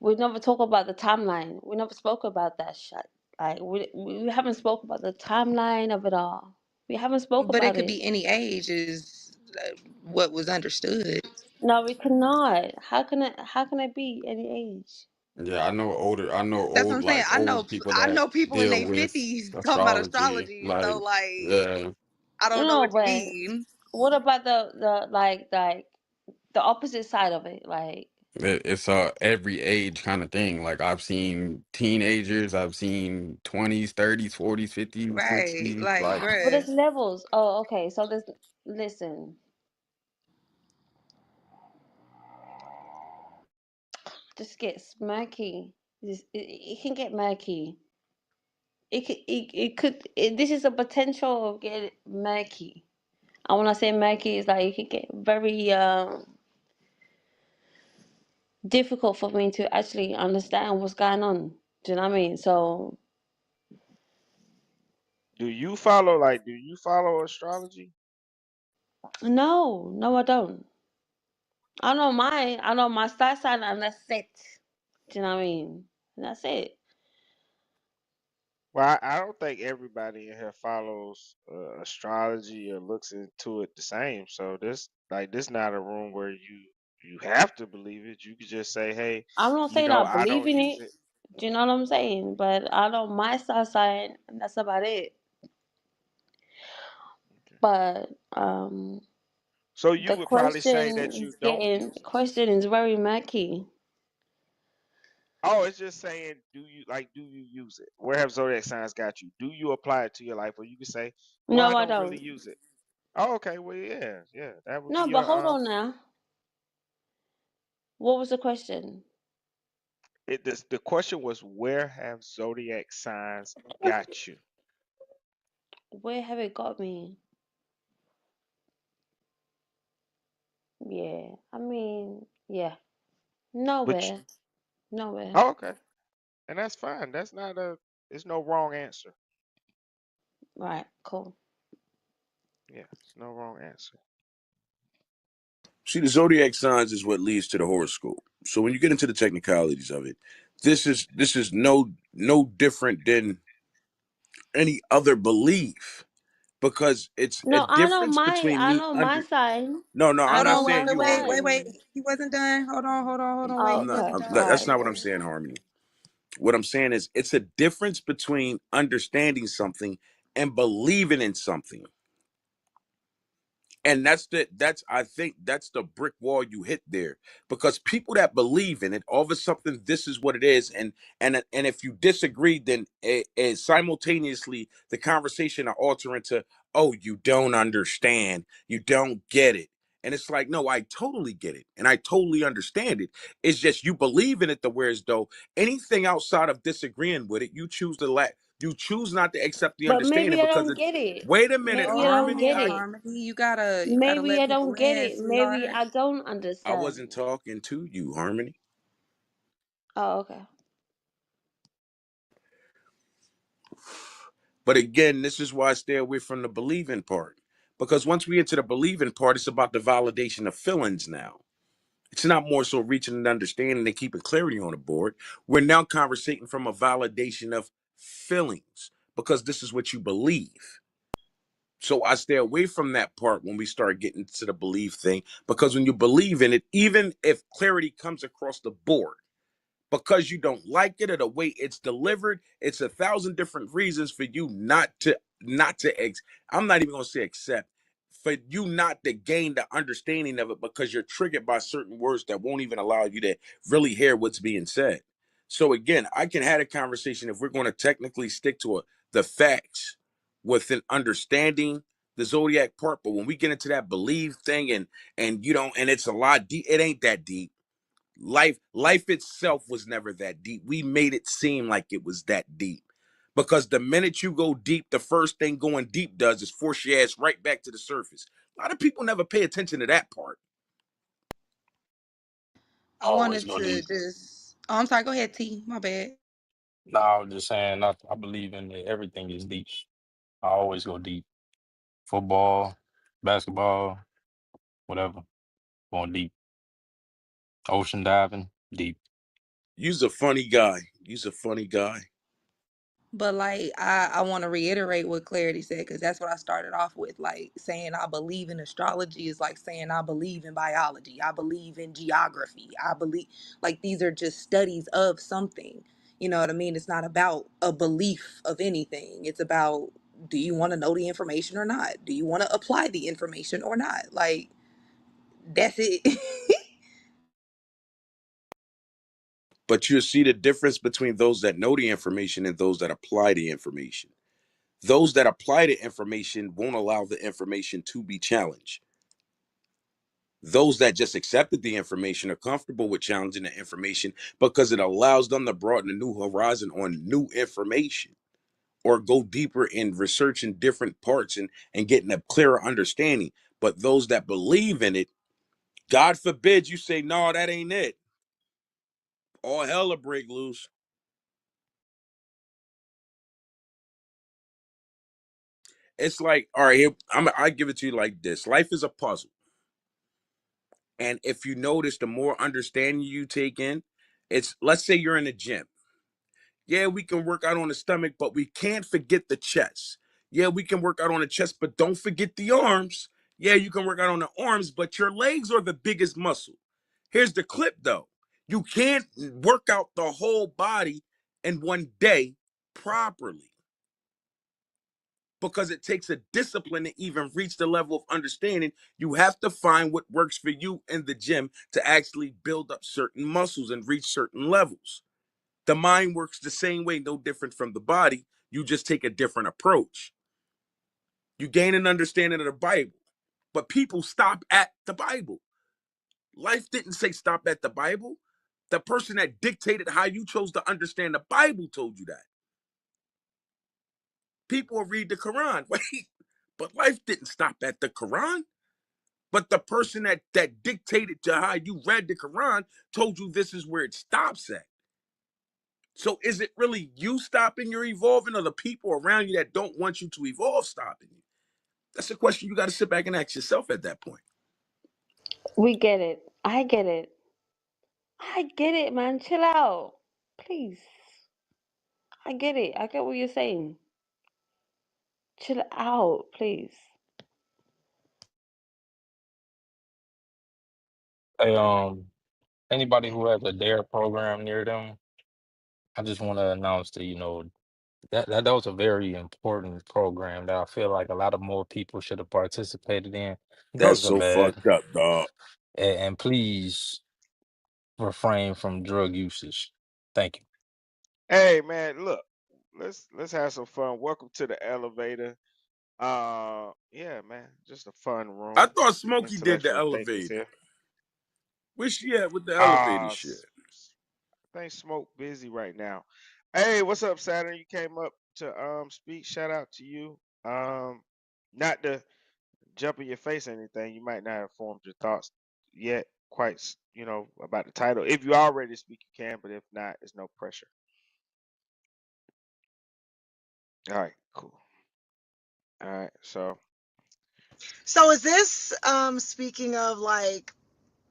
we never talk about the timeline. We never spoke about that shit. Like we haven't spoke about the timeline of it all. We haven't spoke But it about could it. be any age is what was understood. No, we cannot. How can it be any age? Yeah, I know That's what I'm old saying. like old people I that know people in deal their with 50s talking about astrology. astrology. So Like, like yeah, I don't know No, what you but mean. what about the the opposite side of it? Like, it's every age kind of thing. Like I've seen teenagers, I've seen 20s, 30s, 40s, 50s, Right. 60s. Like, Like but bruh. there's levels. Oh, okay. So there's listen. Just gets murky. It can get murky. This is a potential of getting murky. And when I say murky, it's like it could get very difficult for me to actually understand what's going on. Do you know what I mean? So Do you follow astrology? no, no, I don't. I know my star sign, and that's it. Do you know what I mean? And that's it. Well, I don't think everybody in here follows astrology or looks into it the same. So this not a room where you have to believe it. You could just say, hey, I'm not saying I I believe don't in use it. it. Do you know what I'm saying? But I know my star sign, and that's about it. Okay. But So you the would probably say question that you is don't getting use the it. question is very murky. Oh, it's just saying, do you use it? Where have zodiac signs got you? Do you apply it to your life? Or you can say, well, I No, I don't really don't. use it. Oh, okay. Well, yeah, yeah. That would be No, but your hold on now. What was the question? the question was, where have zodiac signs got you? Where have it got me? Yeah, I mean, yeah, But nowhere, nowhere. oh, okay. And that's fine. That's not a There's no wrong answer. Right, cool. Yeah, it's no wrong answer. See, the zodiac signs is what leads to the horoscope. So when you get into the technicalities of it, this is no different than any other belief because it's a No, difference between I me know my under. sign. No, I I'm Hold not know on, saying my you, Harmony. wait. sign. He wasn't done. Hold on, wait. Oh, I'm He not. wasn't okay, done. That's all not right. what I'm saying, Harmony. What I'm saying is, it's a difference between understanding something and believing in something. And that's I think that's the brick wall you hit there, because people that believe in it, all of a sudden this is what it is, and if you disagree, then simultaneously the conversation will alter into, oh, you don't understand, you don't get it. And it's like, no, I totally get it and I totally understand it. It's just you believe in it the whereas though anything outside of disagreeing with it, you choose not to accept the But understanding maybe I because don't it's, get it. wait a minute, Maybe I Hold don't Harmony. get on, I it. Harmony. You gotta Maybe let I people don't get in, it. Maybe sweetheart. I don't I understand. wasn't talking to you, Harmony. Oh, okay. But again, this is why I stay away from the believing part. Because once we get to the believing part, it's about the validation of feelings now. It's not more so reaching an understanding and keeping clarity on the board. We're now conversating from a validation of feelings because this is what you believe. So I stay away from that part when we start getting to the belief thing, because when you believe in it, even if clarity comes across the board, because you don't like it or the way it's delivered, it's 1,000 different reasons for you not to I'm not even gonna say accept, for you not to gain the understanding of it, because you're triggered by certain words that won't even allow you to really hear what's being said. So again, I can have a conversation if we're going to technically stick to the facts with an understanding the zodiac part, but when we get into that belief thing and you don't, and it's a lot deep, it ain't that deep. Life itself was never that deep. We made it seem like it was that deep, because the minute you go deep, the first thing going deep does is force your ass right back to the surface. A lot of people never pay attention to that part. I Always wanted go to deep. just. Oh, I'm sorry. Go ahead, T. My bad. No, I was just saying, I believe in it. Everything is deep. I always go deep. Football, basketball, whatever. Going deep. Ocean diving, deep. You's a funny guy. You's a funny guy. But like I want to reiterate what Clarity said, because that's what I started off with. Like saying I believe in astrology is like saying I believe in biology. I believe in geography. I believe, like, these are just studies of something. You know what I mean? It's not about a belief of anything. It's about, do you want to know the information or not? Do you want to apply the information or not? Like, that's it. But you see the difference between those that know the information and those that apply the information. Those that apply the information won't allow the information to be challenged. Those that just accepted the information are comfortable with challenging the information because it allows them to broaden a new horizon on new information, or go deeper in researching different parts and getting a clearer understanding. But those that believe in it, God forbid you say, no, that ain't it. All hell will break loose. It's like, all right, I give it to you like this. Life is a puzzle. And if you notice, the more understanding you take in, it's, let's say you're in a gym. Yeah, we can work out on the stomach, but we can't forget the chest. Yeah, we can work out on the chest, but don't forget the arms. Yeah, you can work out on the arms, but your legs are the biggest muscle. Here's the clip though. You can't work out the whole body in one day properly, because it takes a discipline to even reach the level of understanding. You have to find what works for you in the gym to actually build up certain muscles and reach certain levels. The mind works the same way, no different from the body. You just take a different approach. You gain an understanding of the Bible, but people stop at the Bible. Life didn't say stop at the Bible. The person that dictated how you chose to understand the Bible told you that. People will read the Quran. Wait, but life didn't stop at the Quran. But the person that dictated to how you read the Quran told you this is where it stops at. So is it really you stopping your evolving, or the people around you that don't want you to evolve stopping you? That's a question you got to sit back and ask yourself at that point. We get it. I get it. I get it, man. Chill out. Please. I get it. I get what you're saying. Chill out, please. Hey, anybody who has a DARE program near them, I just want to announce that, that was a very important program that I feel like a lot of more people should have participated in. That's Drugs are so bad, fucked up, dog. and please refrain from drug usage. Thank you. Hey man, look, let's have some fun. Welcome to the elevator. Yeah, man, just a fun I room. thought Smokey did the Intellectual thinkers elevator. here. Where she at with the elevator Uh, shit? I think Smoke busy right now. Hey, what's up, Saturn? You came up to speak. Shout out to you. Not to jump in your face or anything. You might not have formed your thoughts yet, quite about the title. If you are ready to speak, you can. But if not, it's no pressure. All right, cool. All right, so So is this speaking of like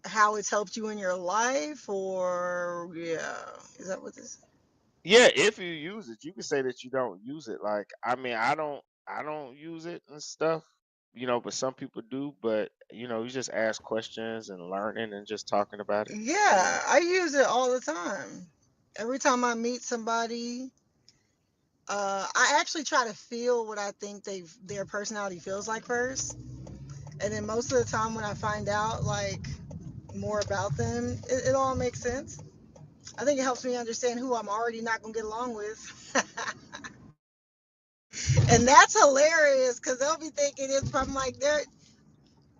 how it's helped you in your life, or yeah, is that what this? Yeah, if you use it, you can say that you don't use it. Like, I mean, I don't use it and stuff, but some people do. But you just ask questions and learning and just talking about it. Yeah, I use it all the time. Every time I meet somebody, I actually try to feel what I think their personality feels like first, and then most of the time when I find out like more about them, it all makes sense. I think it helps me understand who I'm already not gonna get along with. And that's hilarious because they'll be thinking it's from like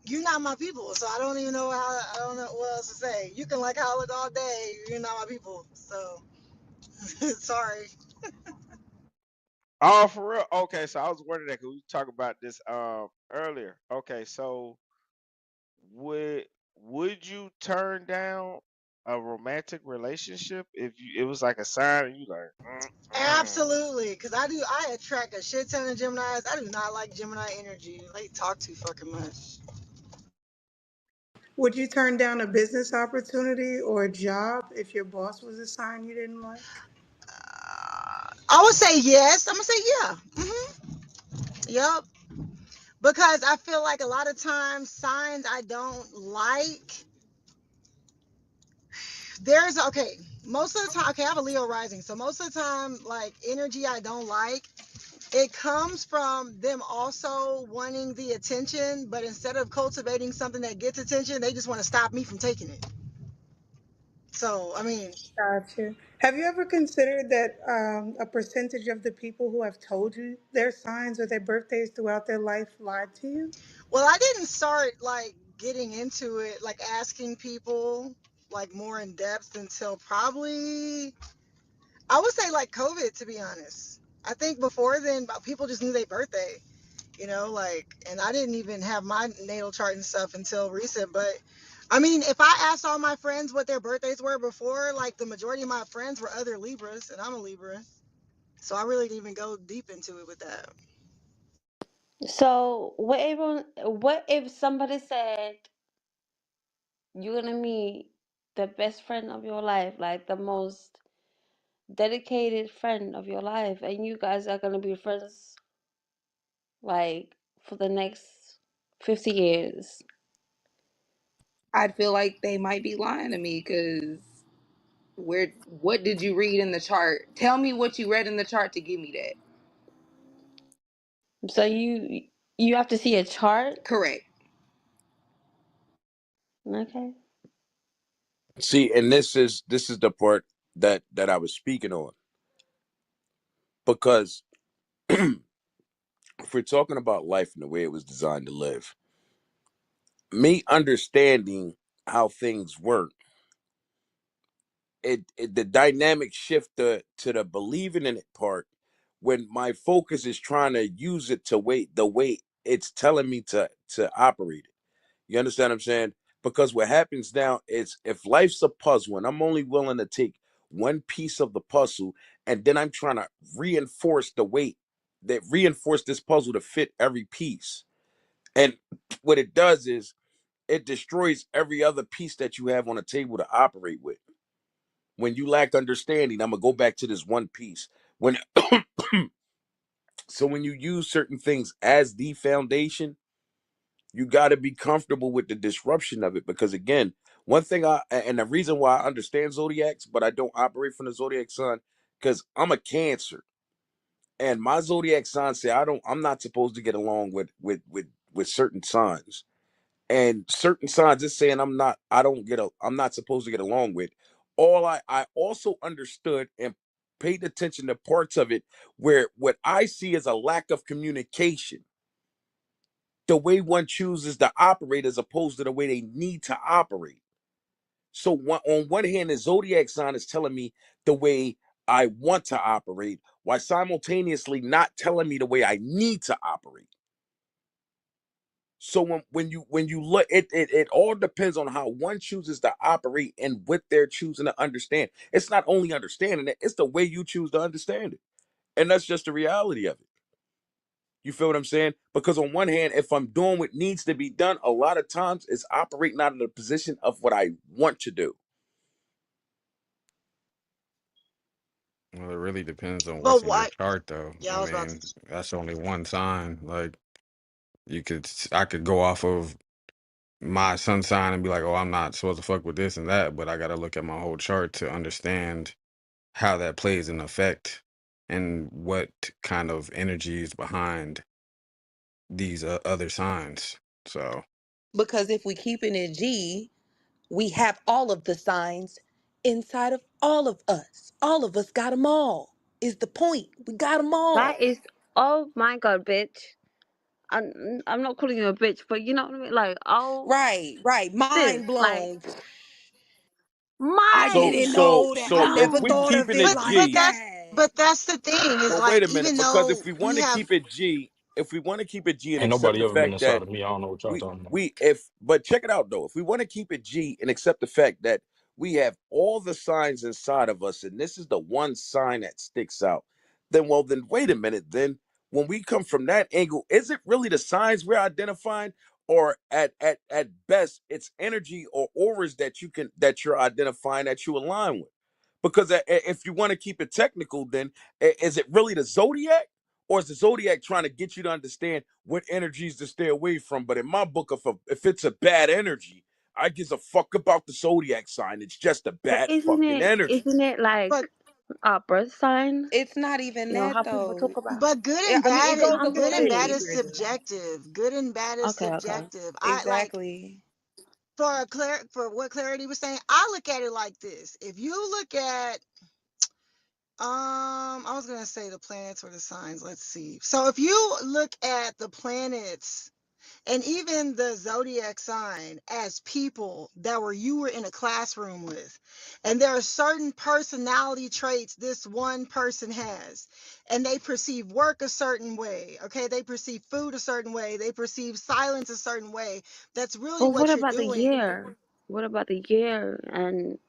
you're not my people, so I don't even know I don't know what else to say. You can like holler all day, you're not my people. So sorry. Oh, for real? Okay, so I was wondering that because we talked about this earlier. Okay, so would would you turn down a romantic relationship if it was like a sign and you like, mm-mm. Absolutely, because I attract a shit ton of Geminis. I do not like Gemini energy. They talk too fucking much. Would you turn down a business opportunity or a job if your boss was a sign you didn't like? I would say yes. I'm gonna say yeah. Yep. Because I feel like a lot of times signs I don't like. Okay. Most of the time, okay, I have a Leo rising, so most of the time, like energy I don't like, it comes from them also wanting the attention, but instead of cultivating something that gets attention, they just want to stop me from taking it. So, I mean, Gotcha. Have you ever considered that a percentage of the people who have told you their signs or their birthdays throughout their life lied to you? well, I didn't start like getting into it, like asking people like more in depth until probably, I would say like COVID, to be honest. I think before then, people just knew their birthday, like, and I didn't even have my natal chart and stuff until recent. But I mean, if I asked all my friends what their birthdays were before, like the majority of my friends were other Libras, and I'm a Libra. So I really didn't even go deep into it with that. So what if somebody said you're gonna meet the best friend of your life, like the most dedicated friend of your life, and you guys are gonna be friends like for the next 50 years? I'd feel like they might be lying to me because what did you read in the chart? Tell me what you read in the chart to give me that. So you have to see a chart. Correct. Okay. See, and this is the part that I was speaking on, because if we're talking about life and the way it was designed to live, me understanding how things work, it the dynamic shift to the believing in it part, when my focus is trying to use it to wait the way it's telling me to operate it. You understand what I'm saying? Because what happens now is, if life's a puzzle and I'm only willing to take one piece of the puzzle, and then I'm trying to reinforce the weight that reinforce this puzzle to fit every piece. And what it does is it destroys every other piece that you have on the table to operate with. When you lack understanding, I'm gonna go back to this one piece. When so when you use certain things as the foundation, you got to be comfortable with the disruption of it. Because again, one thing and the reason why I understand zodiacs, but I don't operate from the zodiac sign, because I'm a Cancer, and my zodiac sign say I'm not supposed to get along with certain signs, and certain signs is saying I'm not supposed to get along with. All I also understood and paid attention to parts of it where what I see is a lack of communication, the way one chooses to operate as opposed to the way they need to operate. So on one hand, the zodiac sign is telling me the way I want to operate, while simultaneously not telling me the way I need to operate. So when you look, it all depends on how one chooses to operate and what they're choosing to understand. It's not only understanding it; it's the way you choose to understand it, and that's just the reality of it. You feel what I'm saying? Because on one hand, if I'm doing what needs to be done, a lot of times it's operating out of the position of what I want to do. Well, it really depends on But what's in your what? chart, though. Yeah, I I was about mean, to. that's only one sign. Like I could go off of my sun sign and be like, oh, I'm not supposed to fuck with this and that, but I got to look at my whole chart to understand how that plays an effect and what kind of energy is behind these other signs. So, Because if we keeping it G, we have all of the signs inside of all of us. All of us got them all. Is the point? We got them That all. is, oh my god, bitch. I'm not calling you a bitch, but you know what I mean? Like, oh, Right, right. sis, Mind like, blown. I So mind didn't know so that. so I if never we blown. thought of keeping it it like G, that. But that's the thing is well, wait like a minute, even because if though we we want to have keep it G, if we want to keep it G and Ain't accept nobody the ever been fact that inside of me. I don't know what y'all talking about. we if but check it out though. If we want to keep it G and accept the fact that we have all the signs inside of us, and this is the one sign that sticks out, then well, then wait a minute. Then when we come from that angle, is it really the signs we're identifying, or at best, it's energy or auras that you're identifying that you align with? Because if you want to keep it technical, then is it really the zodiac? Or is the zodiac trying to get you to understand what energies to stay away from? But in my book, if it's a bad energy, I gives a fuck about the zodiac sign. It's just a but bad fucking energy. isn't it like but our birth sign? It's not even You know that how people though. talk about. but good Yeah, and I mean, it bad goes a I'm little good just and bit bad saying. is deeper than that. subjective. Good and bad is Okay, okay. subjective. I like Exactly. for what Clarity was saying, I look at it like this. If you look at I was gonna say the planets or the signs. Let's see. So if you look at the planets and even the zodiac sign as people that were you were in a classroom with, and there are certain personality traits this one person has, and they perceive work a certain way. Okay, they perceive food a certain way, they perceive silence a certain way. That's really But what what you're about the doing. year? What about the year and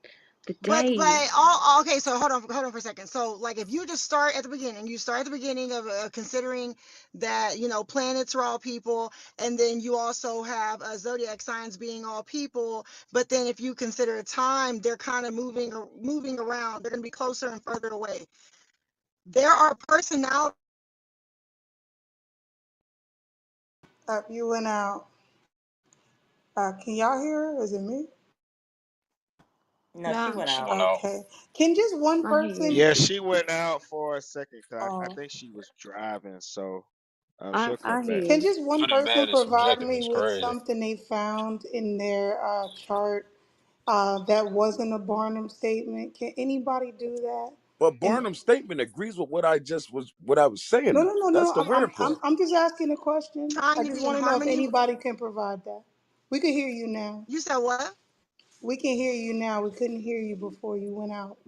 the But days? all okay. So hold on for a second. So like if you just start at the beginning, you start at the beginning of considering that planets are all people, and then you also have zodiac signs being all people. But then if you consider time, they're kind of moving around. They're going to be closer and further away. There are personalities. You went out. Can y'all hear her? Is it me? No, she No, went She out. went out. Okay. Can just one I hear you. person? Yeah, she went out for a second. I Oh, think she was driving, so I she'll I come hear back. can you. just one Good and person bad is provide subjective. me It's with crazy. something they found in their chart that wasn't a Barnum statement? Can anybody do that? But And Barnum's statement agrees with what I was saying no, though. no, no, That's no. the weird part. I'm just asking a question. I Trying to just be in want to know if harmony. anybody can provide that. We can hear you now. You said what? We can hear you now. We couldn't hear you before you went out.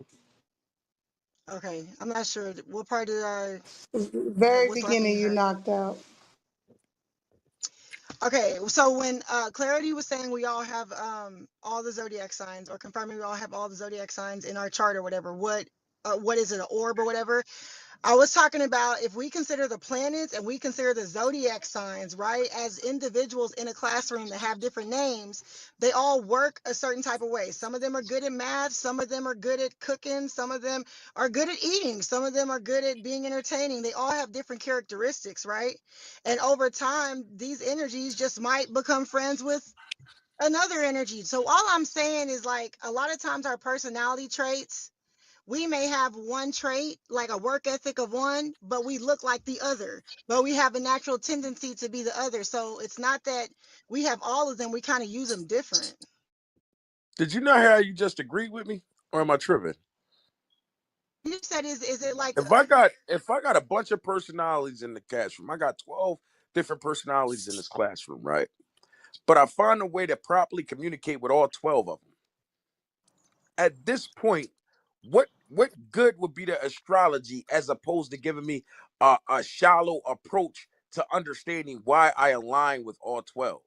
Okay, I'm not sure. What part did I? Very What's left in beginning, you her? knocked out. Okay, so when Clarity was saying we all have all the zodiac signs, or confirming we all have all the zodiac signs in our chart or whatever, what is it, an orb or whatever? I was talking about if we consider the planets and we consider the zodiac signs, right, as individuals in a classroom that have different names, they all work a certain type of way. Some of them are good at math, some of them are good at cooking, some of them are good at eating, some of them are good at being entertaining. They all have different characteristics, right? And over time, these energies just might become friends with another energy. So all I'm saying is like a lot of times our personality traits, we may have one trait, like a work ethic of one, but we look like the other. But we have a natural tendency to be the other. So it's not that we have all of them, we kind of use them different. Did you not hear how you just agreed with me? Or am I tripping? You said, is it like, If I got a bunch of personalities in the classroom, I got 12 different personalities in this classroom, right? But I find a way to properly communicate with all 12 of them. At this point, what good would be the astrology as opposed to giving me a shallow approach to understanding why I align with all 12?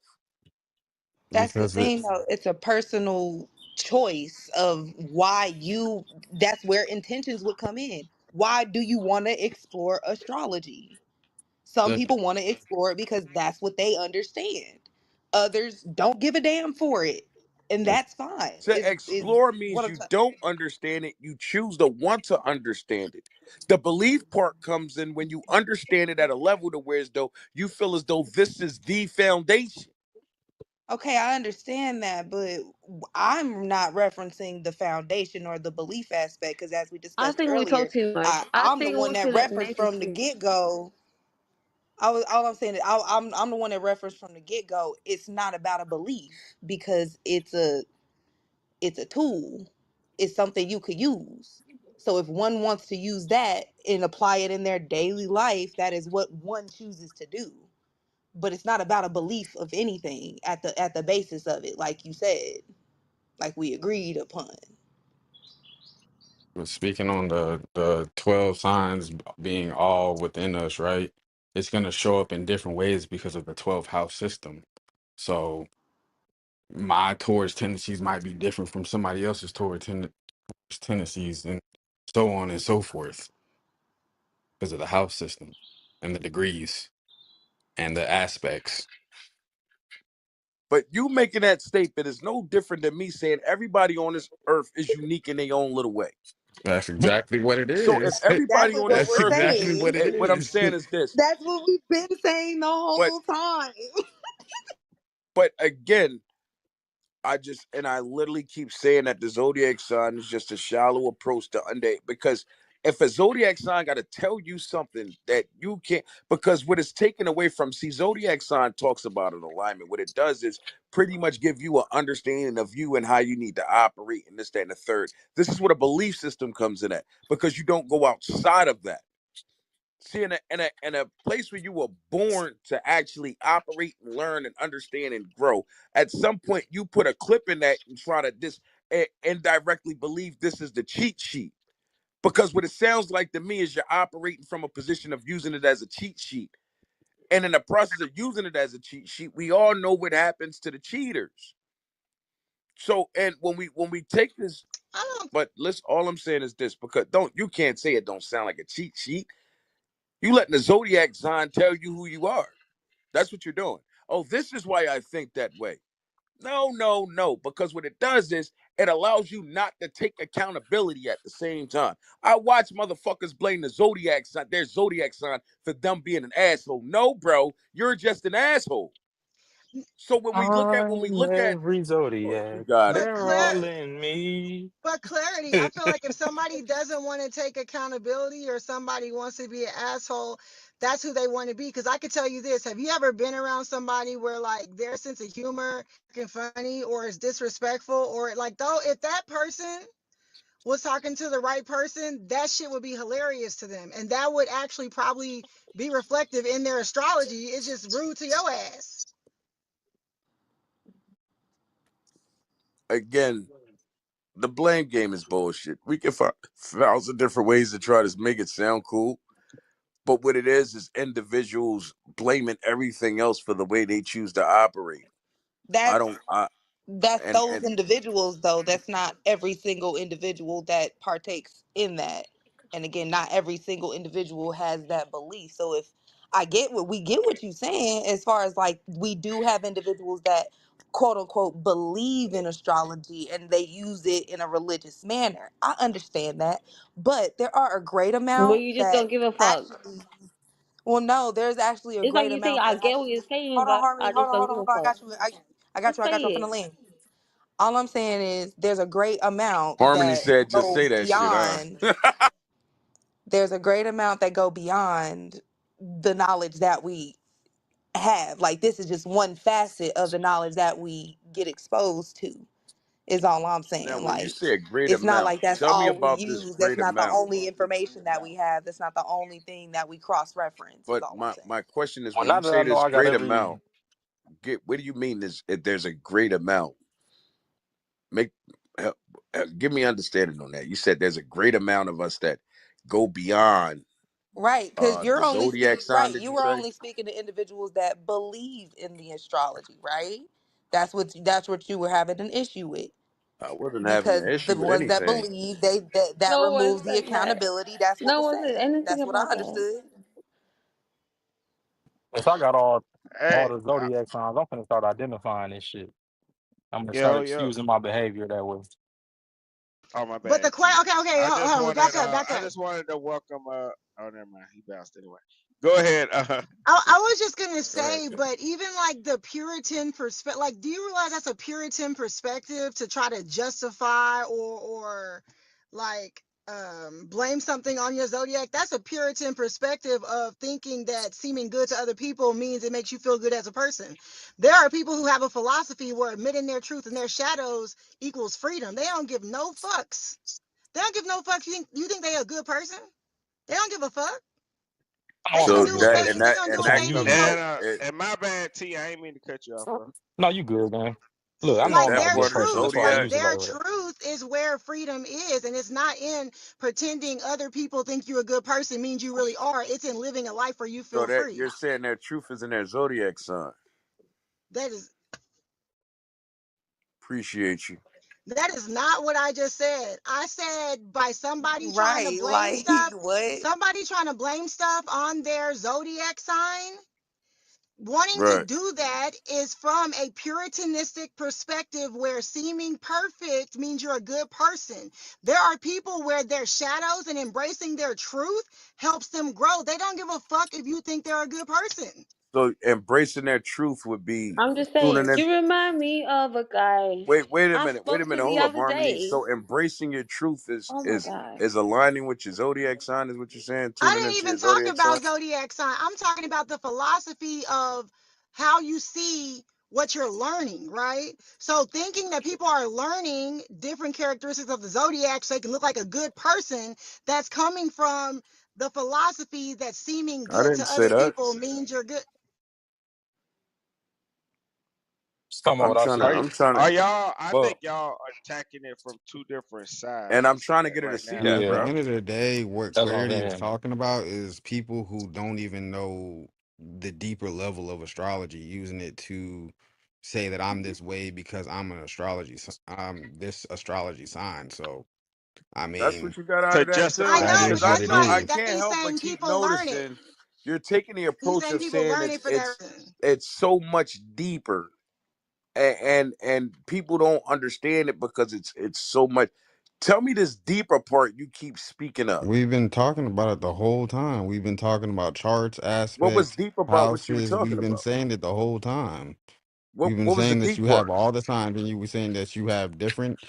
That's the because it, thing though. It's a personal choice of why you, that's where intentions would come in. Why do you want to explore astrology? Some The, people want to explore it because that's what they understand. Others don't give a damn for it, and the that's fine. To Is explore what means I'm you saying. don't understand it, you choose to want to understand it. The belief part comes in when you understand it at a level to where as though you feel as though this is the foundation. Okay, I understand that, but I'm not referencing the foundation or the belief aspect because, as we I discussed think we talk earlier, too much. I I'm the think one we that should let referenced Nathan from the speak. get go. I was all I'm saying is I'm the one that referenced from the get go. It's not about a belief because it's a tool. It's something you could use. So if one wants to use that and apply it in their daily life, that is what one chooses to do. But it's not about a belief of anything at the basis of it, like you said, like we agreed upon. speaking on the 12 signs being all within us, right? It's gonna show up in different ways because of the 12 house system. So my Taurus tendencies might be different from somebody else's tendencies, and so on and so forth, because of the house system and the degrees and the aspects. But you making that statement is no different than me saying everybody on this earth is unique in their own little way. That's exactly what it So if is. That's everybody on what this That's we're earth is, exactly what saying. it what I'm is. saying is this. That's what we've been saying the But whole time. but again, I literally keep saying that the zodiac sign is just a shallow approach to under because if a zodiac sign got to tell you something that you can't, because what it's taken away from, see, zodiac sign talks about an alignment. What it does is pretty much give you an understanding of you and how you need to operate and this, that, and the third. This is what a belief system comes in at because you don't go outside of that. See, in a place where you were born to actually operate and learn and understand and grow, at some point you put a clip in that and try to indirectly believe this is the cheat sheet. Because what it sounds like to me is you're operating from a position of using it as a cheat sheet. And in the process of using it as a cheat sheet, we all know what happens to the cheaters. So, and when we take this, I don't. but listen, all I'm saying is this, because don't you can't say it don't sound like a cheat sheet. You letting the zodiac sign tell you who you are. That's what you're doing. Oh, this is why I think that way. No, no, no. Because what it does is it allows you not to take accountability at the same time. I watch motherfuckers blame the zodiac sign, their zodiac sign, for them being an asshole. No, bro, you're just an asshole. So I'm every oh, you zodiac. got it. But They're You got all it. in me. clarity, I feel like if somebody doesn't want to take accountability or somebody wants to be an asshole, that's who they want to be. Because I could tell you this: have you ever been around somebody where like their sense of humor is funny or is disrespectful or like though if that person was talking to the right person, that shit would be hilarious to them, and that would actually probably be reflective in their astrology. It's just rude to your ass. Again, the blame game is bullshit. We can find 1,000 different ways to try to make it sound cool. But what it is individuals blaming everything else for the way they choose to operate. I That's don't. I that's those and individuals though. That's not every single individual that partakes in that. And again, not every single individual has that belief. So if I get what we get what you're saying, as far as like we do have individuals that quote unquote believe in astrology and they use it in a religious manner. I understand that. But there are a great But amount you just that don't give a fuck. actually well no, there's actually a It's like great you say, amount I that get what actually you're saying, hold on, but Harmony, I just don't give a hold on, I fuck. got you. I got Just you, say I'm finna it. land. All I'm saying is there's a great amount Harmony that said, "Just go say that shit, huh?" beyond. There's a great amount that go beyond the knowledge that we have. Like this is just one facet of the knowledge that we get exposed to. Is all I'm Now, saying. when you Like say a great it's not amount, like that's tell me all we about this use. That's great not the amount. only information that we have. That's not the only thing that we cross reference. Is But all I'm saying. my question is, Well, when now you that I say know this I got great every amount, what do you mean? If there's a great amount? Make help, give me understanding on that. You said there's a great amount of us that go beyond Right, because you're the only zodiac speak sign. right. Did You you were say? only speaking to individuals that believe in the astrology, right? That's what you were having an issue with I wasn't having because an the issue with ones that anything. believe that No one removes the said that. accountability. That's what No was one said said. anything That's what I about that. understood. If I got all Hey, the zodiac signs, I'm gonna start identifying this shit. I'm gonna start yo. excusing my behavior that way. Oh my But the bad, T. okay, okay, hold on, back I up. just wanted to welcome oh never mind, he bounced anyway. Go ahead. I was just gonna Go ahead. say, but even like the Puritan perspective, like, do you realize that's a Puritan perspective to try to justify or like blame something on your zodiac? That's a Puritan perspective of thinking that seeming good to other people means it makes you feel good as a person. There are people who have a philosophy where admitting their truth and their shadows equals freedom. They don't give no fucks. They don't give no fucks. You think they a good person? They don't give a fuck. Oh, They I'm gonna So not do what good, that they man. and they that gonna do and what Which one that they you comes need. good? from So it. And my bad, T. I ain't mean to cut you off, bro. No, you good, man. Look, I know Is I'm like not a that their good part of the person. truth, That's why I zodiac? like use it their like that. truth is where freedom is, and it's not in pretending other people think you're a good person means you really are. It's in living a life where you So feel that free. you're saying their truth is in their zodiac sign. That is Appreciate you. that is not what I just said. I said by somebody trying to Right. blame Like, stuff, what? somebody trying to blame stuff on their zodiac sign. Wanting to Right. do that is from a puritanistic perspective where seeming perfect means you're a good person. There are people where their shadows and embracing their truth helps them grow. They don't give a fuck if you think they're a good person. So embracing their truth would be I'm just saying, tuning in. you remind me of a guy Wait a I minute. Wait a spoke to minute. the Hold up, other Harmony. day. So embracing your truth Oh my God. is aligning with your zodiac sign. Is what you're saying? I Tuning didn't into your even talk zodiac sign. about zodiac sign. I'm talking about the philosophy of how you see what you're learning, right? So thinking that people are learning different characteristics of the zodiac so they can look like a good person, that's coming from the philosophy that seeming I good didn't to say other that. people means you're good. Just talking about I'm what I trying to. see. Are y- I'm trying to. are y'all? I think Well, y'all are attacking it from two different And I'm sides trying to get her to right see now. that, Yeah, at the yeah, bro. end of the day, what that's what I'm clarity is saying. talking about is people who don't even know the deeper level of astrology, using it to say that I'm this way because I'm an astrology, I'm this astrology sign. So, I That's mean, what you got out To of that I too. that know, justify but is it. Because I what that's it know why I is. can't he's help but saying keep people learn it. noticing you're taking the He's approach saying of people saying learn it for that reason. it's so much deeper, and people don't understand it because it's so much. Tell me this deeper part you keep speaking of. We've been talking about it the whole time. We've been talking about charts, What was aspects, deep about what you were houses. talking We've been about? saying it the whole time. What We've been what was the saying that deep you have part? all the signs, and you were saying that you have different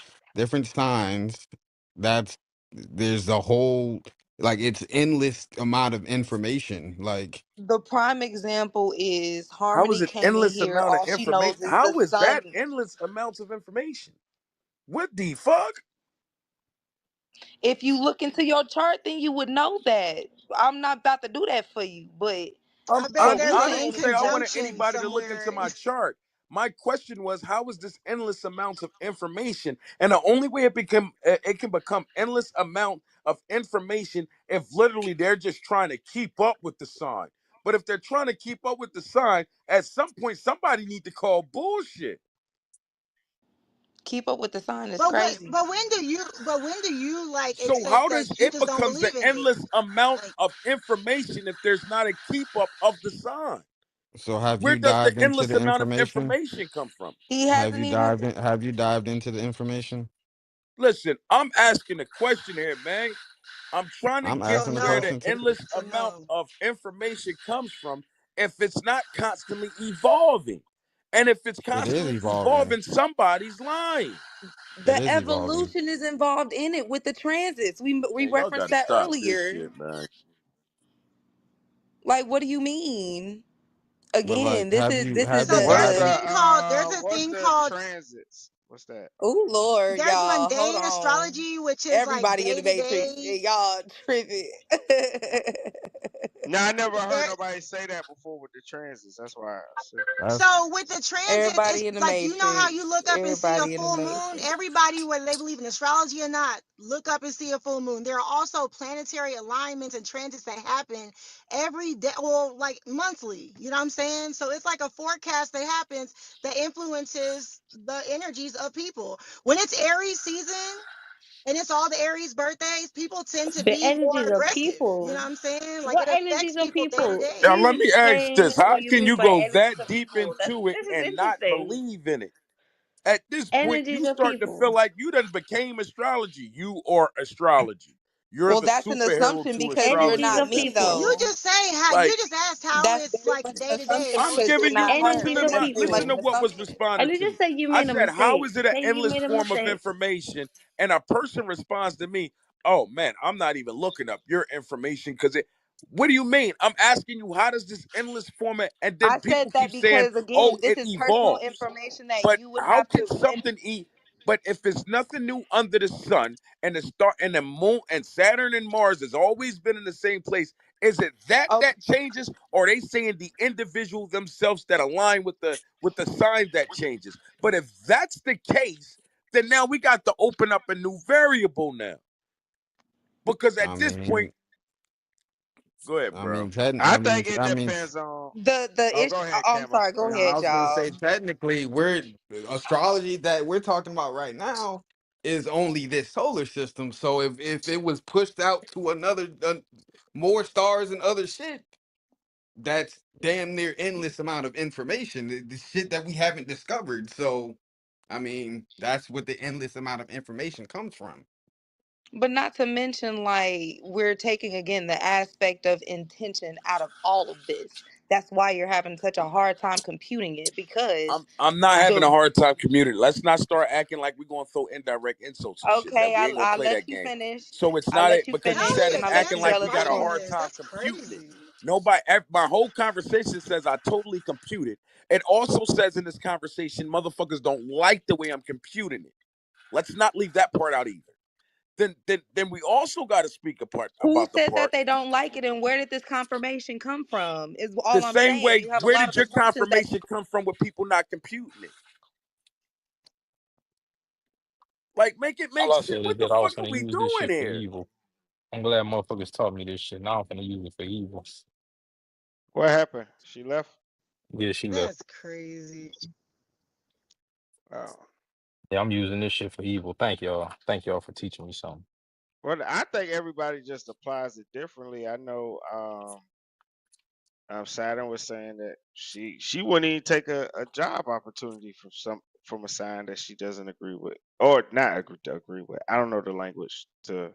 signs. That's there's a whole like it's endless amount of information. Like The prime example is How was Harmony it came in endless here. amount of All she information? knows is How the was that sun. endless amounts of information? What the fuck? If you look into your chart, then you would know that. I'm not about to do that for you, but I bet what there's we an I saying didn't is say I that wanted inconjunction anybody to look somewhere. into my chart. My question was, how is this endless amounts of information? And the only way it can become endless amount of information if literally they're just trying to keep up with the sign. But if they're trying to keep up with the sign, at some point somebody need to call bullshit. keep up with the sign is But what? crazy. But when do you like So accept how that does you it just don't becomes the believe in it? endless amount Like, of information if there's not a keep up of the sign? so, have Where you does the dived into endless the amount of information? information come from? He hasn't even. Have you dived into the information? Listen, I'm asking a question here, man. I'm trying to I'm get so asking the where the no, question too. endless so amount no. of information comes from if it's not constantly evolving. And if it's It is constantly evolving. evolving, somebody's lying. It The is evolving. evolution is involved in it with the transits. We Man, y'all referenced gotta that stop this earlier. shit, man. Like, what do you mean? But like, Again, this is have you There's What's a dived the in? thing called what's the transits? What's that? Oh Lord, there's y'all, hold mundane on. astrology, which is like Everybody in day the to matrix, day. and y'all tripping. No, I never heard There, nobody say that before with the transits. That's why I see. That's so with the transits, it's Everybody in the like you know how you matrix. look up and see a Everybody in the full moon. matrix. Everybody, whether they believe in astrology or not, look up and see a full moon. There are also planetary alignments and transits that happen every day, well, like monthly. You know what I'm saying? So it's like a forecast that happens that influences the energies of people. When it's Aries season, and it's all the Aries birthdays, people tend to The be more energies of aggressive. You know people. what I'm saying? Like What it energies affects of people day to people? day. Now Can let you me ask explain this: How what you can mean you by go energies that of deep people? into it This is and not interesting. believe in it? At this point, Energies you of start to feel people. like you done became astrology. You are astrology. You're Well, the that's an superhero assumption to because you're astrology Energies not at of this me point. You people. though. just say how you Like, just asked how That's it's very like much an day to day assumption and I'm all because this you're giving shit. you not listen her. Energies to of That's my very much listen people. to an what was assumption. And responded you to just me. say you I made a said, how mistake. is it an Say you endless made a form of mistake. information? And a person responds to me, oh man, I'm not even looking up your information because it what do you mean? I'm asking you, how does this endless format? And then I said people keep that saying, because oh, again, this it is personal evolves. information that But you would how have can to something eat? But if it's nothing new under the sun, and the star and the moon and Saturn and Mars has always been in the same place, is it that okay. that changes, or are they saying the individual themselves that align with the sign that changes? But if that's the case, then now we got to open up a new variable now, because I at this point, mean, go ahead, bro. I think it I mean, depends on. The Oh, issue. go ahead, I'm Cameron. sorry. Go Go no, ahead. I ahead, was gonna y'all. say technically, we're astrology that we're talking about right now is only this solar system. So if it was pushed out to another more stars and other shit, that's damn near endless amount of information. The shit that we haven't discovered. So, I mean, that's what the endless amount of information comes from. But not to mention, like, we're taking again the aspect of intention out of all of this. That's why you're having such a hard time computing it because I'm not having the a hard time commuting. Let's not start acting like we're gonna throw indirect insults and shit. That okay, we ain't gonna I'll play let that you game. finish. So it's I'll not it let you because you How finish, said is and it's I'll let that acting you the like yell we at the got a king. hard brightest? time That's computing it. crazy. Nobody, my whole conversation says I totally computed. It also says in this conversation, motherfuckers don't like the way I'm computing it. Let's not leave that part out either. Then we also got to speak apart Who about the said that part they don't like it, and where did this confirmation come from? Is the all I'm same saying. way. You have a Where lot did of your assumptions that confirmation come from with people not computing it? Like, make All I sense. said is What the that I was fuck are gonna we use this doing shit for here? evil. I'm glad motherfuckers taught me this shit. Now I'm gonna use it for evil. What happened? She left. Yeah, she left. That's crazy. Oh. Yeah, I'm using this shit for evil. Thank y'all. Thank y'all for teaching me something. Well, I think everybody just applies it differently. I know Saturn was saying that she wouldn't even take a job opportunity from a sign that she doesn't agree with or not agree with. I don't know the language to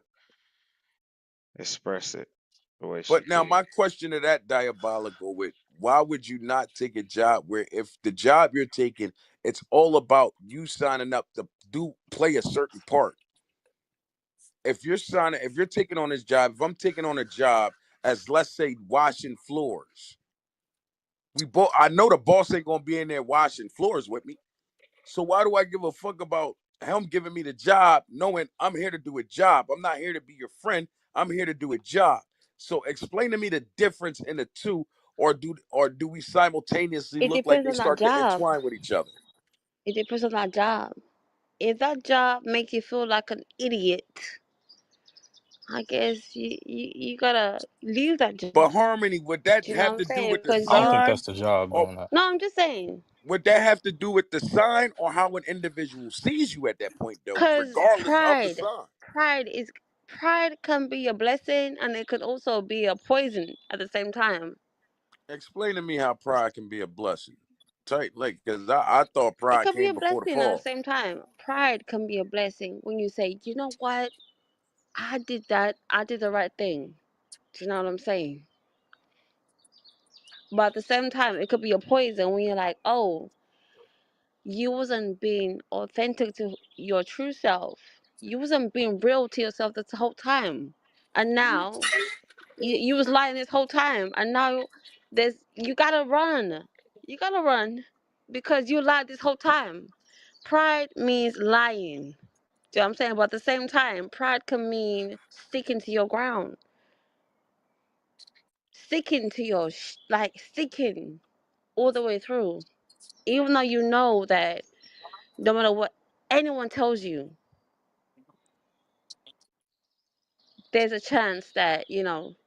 express it the way she But now did. my question to that diabolical with why would you not take a job where if the job you're taking, it's all about you signing up to do play a certain part. If you're taking on this job, if I'm taking on a job as let's say washing floors, I know the boss ain't gonna be in there washing floors with me. So why do I give a fuck about him giving me the job, knowing I'm here to do a job? I'm not here to be your friend. I'm here to do a job. So explain to me the difference in the two, or do we simultaneously It look like depends they on that start to job. entwine with each other? It depends on that job. If that job makes you feel like an idiot, I guess you gotta leave that job. But Harmony, would that Do you know have what I'm to do saying? with the Because I don't you, think sign, that's the job or doing that. no, I'm just saying. would that have to do with the sign, or how an individual sees you at that point, though, Because regardless of the sign? pride is, pride can be a blessing and it could also be a poison at the same time. Explain to me how pride can be a blessing. Tight, like, because I thought It pride could be came a before the blessing at the fall. same time. Pride can be a blessing when you say, you know what, I did that, I did the right thing. Do you know what I'm saying? But at the same time, it could be a poison when you're like, oh, you wasn't being authentic to your true self. You wasn't being real to yourself this whole time. And now you was lying this whole time. And now you gotta run. You gotta run because you lied this whole time. Pride means lying. Do you know what I'm saying? But at the same time, pride can mean sticking to your ground, sticking to your like sticking all the way through, even though you know that no matter what anyone tells you, there's a chance that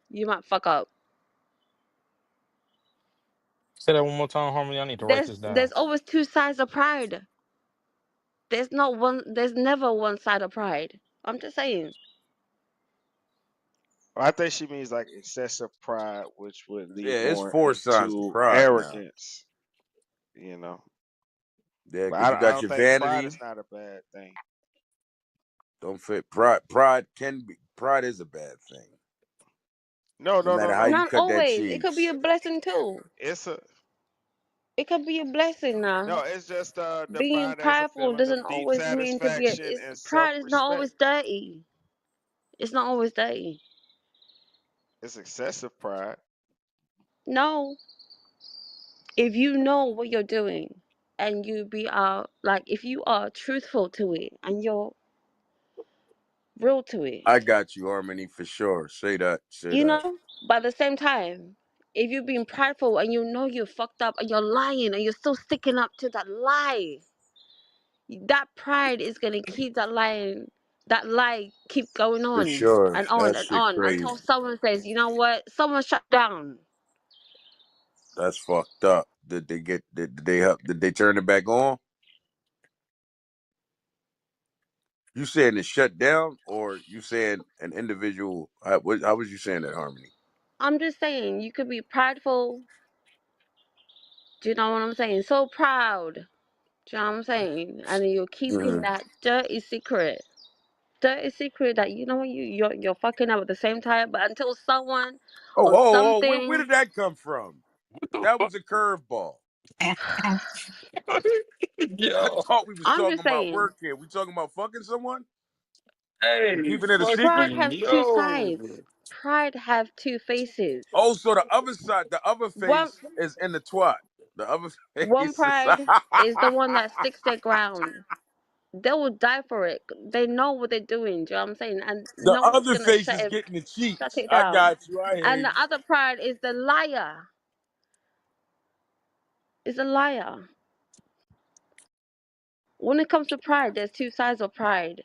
you might fuck up. Say that one more time, Harmony. I need to write this There's down. always two sides of pride. There's not one. There's never one side of pride. I'm just saying. I think she means like excessive pride, which would Yeah, lead it's more four signs of into pride now. arrogance. You know, Yeah, but because you I got don't your think pride vanity. is not a bad thing. Don't fit pride. Pride can be. Pride is a bad thing. No, No no, no, matter how no. you Not cut that always. It could be cheese. a blessing too. It's a It could be a blessing now. no. It's just Being defined as a prideful feeling doesn't of deep always mean to be a, satisfaction it's and pride is not self-respect. always dirty. It's not always dirty. It's excessive pride. No. If you know what you're doing and you be like if you are truthful to it and you're real to it, I got you, Harmony, for sure. Say that. Say you that. know, but at the same time, if you're being prideful and you know you're fucked up and you're lying and you're still sticking up to that lie, that pride is gonna keep that lie keep going For on sure. and on That and shit on crazy. until someone says, you know what, someone shut down. That's fucked up. Did they get? Did they help? Did they turn it back on? You saying it shut down, or you saying an individual? How was you saying that, Harmony? I'm just saying, you could be prideful. Do you know what I'm saying? So proud. Do you know what I'm saying? And then you're keeping Mm-hmm. that dirty secret. Dirty secret that you know you're fucking up at the same time, but until someone Oh, or oh, oh! Where something, did that come from? What the That fuck? was a curveball. I Yo, thought we was I'm talking just about saying, work here. We talking about fucking someone and hey, keeping it a pride secret. fucking has two yo. sides. Pride have two faces. Oh, so the other side, the other One face is in the twat. The other one face is pride is the one that sticks their ground. They will die for it. They know what they're doing. Do you know what I'm saying? And the no one's other gonna face is getting the shut cheeks. it I down. got you. I hear And you. the other pride is the liar. Is a liar. When it comes to pride, there's two sides of pride.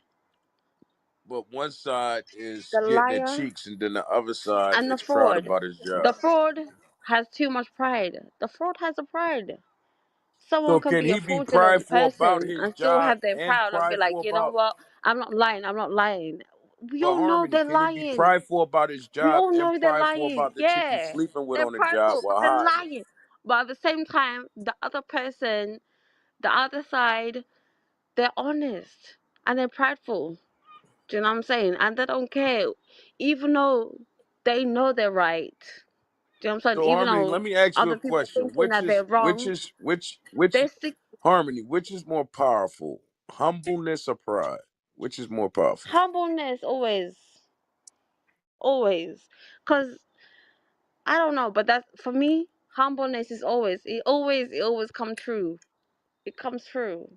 But one side is The getting the liar cheeks, and then the other side and the is proud fraud. about his The job. fraud has too much pride. The fraud has a pride. So Someone can can be he a be fraudulent prideful about person his and still job have their and proud and be like, prideful you know about what? I'm not lying. I'm not lying. We but all know Harmony? they're Can he be lying. prideful about his We job all and know they're prideful lying. about the chick he's Yeah, sleeping with they're on the job prideful, but while they're hiding it? lying. But at the same time, the other person, the other side, they're honest and they're prideful. Do you know what I'm saying? And they don't care, even though they know they're right. Do you know what I'm saying? So Even Harmony, let though me ask you a other people question. thinking that they're wrong, Which they stick. Harmony, which is more powerful? Humbleness or pride? Which is more powerful? Humbleness always, always. Cause I don't know, but that's for me. Humbleness is always. It always come true. It comes true.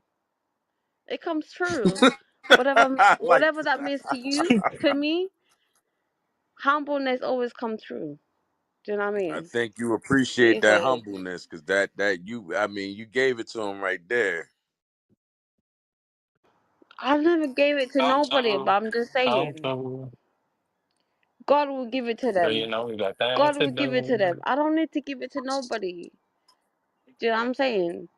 It comes true. Whatever, Like whatever that means to you, to me, humbleness always come true. Do you know what I I mean? think you appreciate that Seriously, humbleness because that you I mean you gave it to him right there. I never gave it to nobody, but Comfortable, I'm just saying, comfortable. God will give it to So you them. know we got things God to will give it to them. do. I don't need to give it to nobody. Do you know what I'm saying?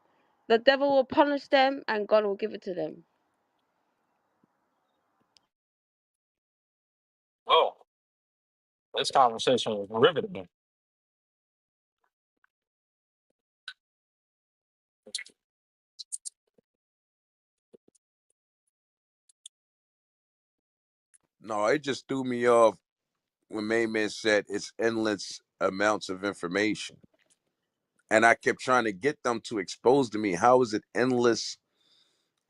The devil will punish them, and God will give it to them. Oh, this conversation was riveting. No, it just threw me off when Mayman said it's endless amounts of information. And I kept trying to get them to expose to me how is it endless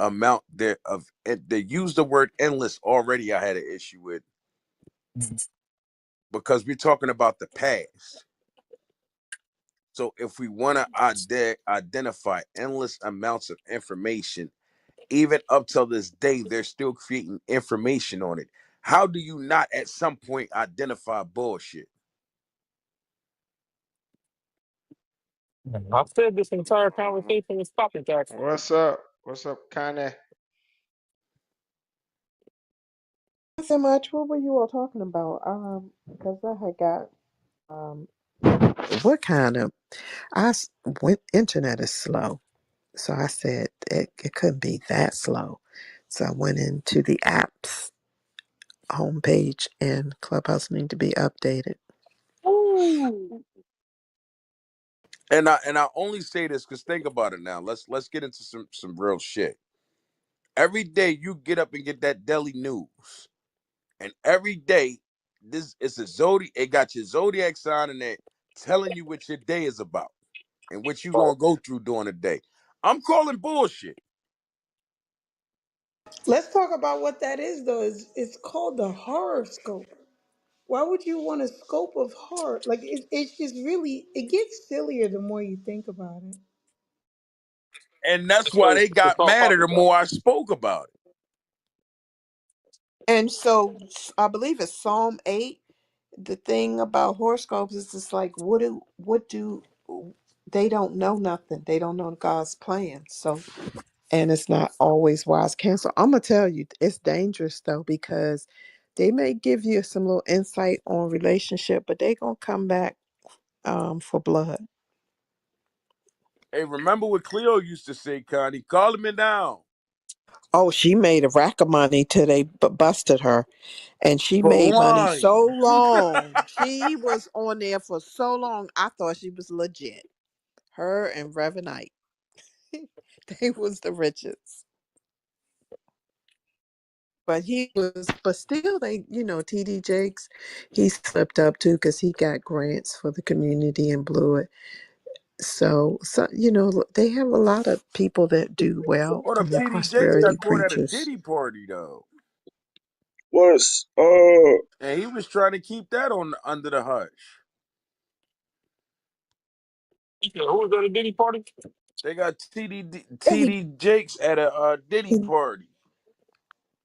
amount there of they use the word endless already. I had an issue with because we're talking about the past. So if we want to identify endless amounts of information, even up till this day, they're still creating information on it. How do you not at some point identify bullshit? I said this entire Mhm. conversation was poppycock. What's up? What's up, Kanye? Not so much. What were you all talking about? Because I had got um, what kind of went internet is slow, so I said it couldn't be that slow. So I went into the apps homepage and Clubhouse need to be updated. Ooh. And I only say this because think about it now. Let's get into some real shit. Every day you get up and get that daily news, and every day this is a zodiac. It got your zodiac sign in there, telling you what your day is about and what you gonna go through during the day. I'm calling bullshit. Let's talk about what that is, though. It's called the horoscope. Why would you want a scope of horror? Like it's just really it gets sillier the more you think about it. And that's It's why called, they it's got called madder the poppycock. more I spoke about it. And so I believe it's Psalm 8. The thing about horoscopes is just like what do they don't know nothing. They don't know God's plan. So and it's not always wise counsel. I'm gonna tell you it's dangerous though because they may give you some little insight on relationship, but they gonna come back for blood. Hey, remember what Cleo used to say, Connie? Calling me down. Oh, she made a rack of money till they busted her. And she For made money so lying. long. She was on there for so long. I thought she was legit. Her and Reverend, they was the richest. But he was, but still, TD Jakes, he slipped up too because he got grants for the community and blew it. So, they have a lot of people that do well. Hold up, They're TD Jakes got prosperity caught at a preachers. Diddy party though. Was And he was trying to keep that on under the hush. You said, who was at a Diddy party? They got Yeah, he, TD Jakes at a Diddy he party.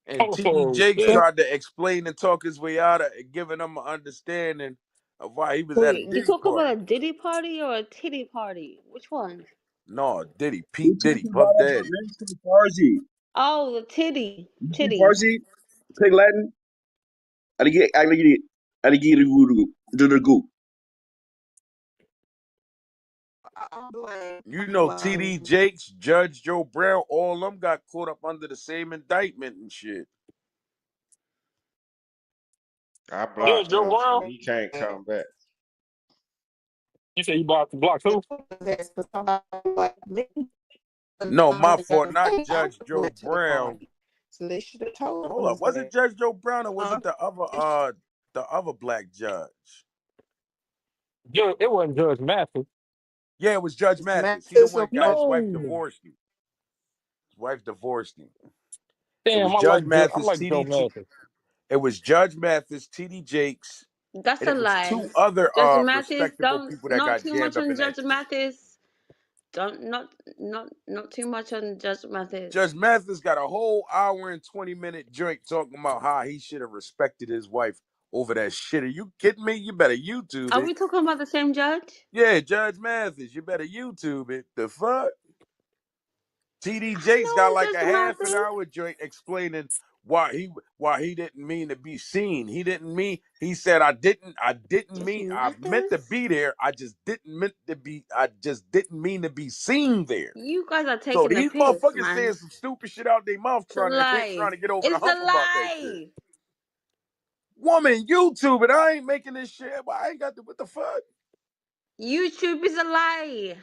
And TD Oh, Jakes shit. well, tried to explain and talk his way out of it, giving them an understanding of why he was at a Wait, you Diddy talk about party. a Diddy party or a titty party? Which one? No, Diddy, we Pete Diddy, talking Puff about Daddy. Nancy Parsi? Oh, the titty. You speak Titty. Parsi? Pig Latin? I get do the goo. I blame You know, my TD Jakes, Judge Joe Brown, all of them got caught up under the same indictment and shit. I Yeah, blocked Joe him, so Brown. he can't come back. You said you blocked who? that's for somebody like me. But No, I my was fault, not I Judge Joe went to the Brown. party. So they should have told him Hold up, his was it way. Judge Joe Brown or was Huh? it They should the other black judge? Judge, it wasn't Judge Mathis. Yeah, it was Judge smack Mathis. He the this one up. that got his wife No. divorced him. His wife divorced him. It was Damn, Judge I Mathis, like Joe Mathis. It was Judge Mathis, TD Jakes, That's and a it was lie. two other Judge Mathis, respectable don't people that not got too jammed much up on in that Judge shit. Mathis. Don't not too much on Judge Mathis. Judge Mathis got a whole hour and 20-minute joint talking about how he should have respected his wife over that shit. Are you kidding me? You better YouTube Are it. we talking about the same judge? Yeah, Judge Mathis, you better YouTube it. The fuck? TD I Jakes got know like a Judge half an Mathis. hour joint explaining why he didn't mean to be seen. He said I didn't Judge mean I meant to Mathis. be there. I just didn't mean to be seen there. You guys are So taking the these piss, motherfuckers saying man. some stupid shit out their mouth It's a trying lie. to get over the It's a hump about that shit. lie. Woman, YouTube it. I ain't making this shit. Well, I ain't got the what the fuck. YouTube is a lie.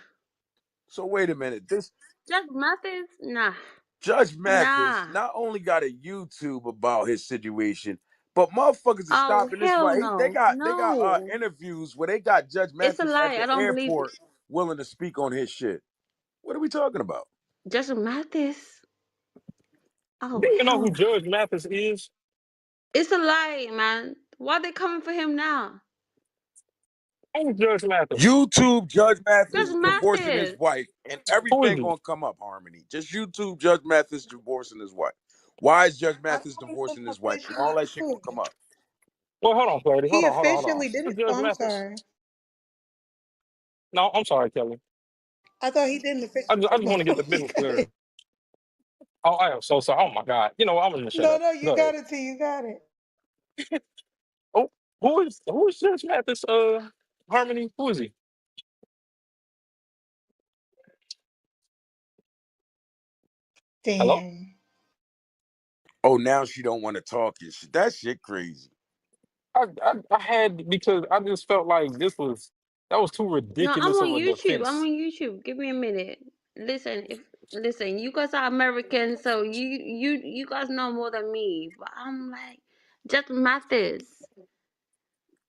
So wait a minute. This Judge Mathis, nah, Judge Mathis nah. not only got a YouTube about his situation, but motherfuckers are Oh stopping this hell right. They no, got no. interviews where they got Judge It's a Mathis at lie. the I don't believe it. airport willing to speak on his shit. What are we talking about? Judge Mathis. Do Oh you know hell who no. Judge Mathis is? It's a lie, man. Why they coming for him now? Who's Judge Mathis? YouTube Judge Mathis Judge divorcing his Mathis. wife, and Who is everything he? gonna come up, Harmony. Just YouTube Judge Mathis divorcing his wife. Why is Judge I Mathis thought he was divorcing his wife? And officially all that shit gonna come divorced. up. Well, hold on, Clarity. He Hold on. officially did Who's it. Judge Oh, I'm Mathis? sorry. No, I'm sorry, Kelly. I thought he didn't officially I just want to get the divorce. business clear. Oh, I am so sorry. Oh my God. You know, what, I'm gonna shut No, up. no, you Go ahead. got it. T. You got it. Oh, who is Judge Mathis? Harmony. Who is he? Hello. Damn. Oh, now she don't want to talk and shit. That shit crazy. I had because I just felt like that was too No, I'm ridiculous on of a YouTube. I'm defense. on YouTube. Give me a minute. Listen, you guys are American, so you guys know more than me. But I'm like, just Mathis.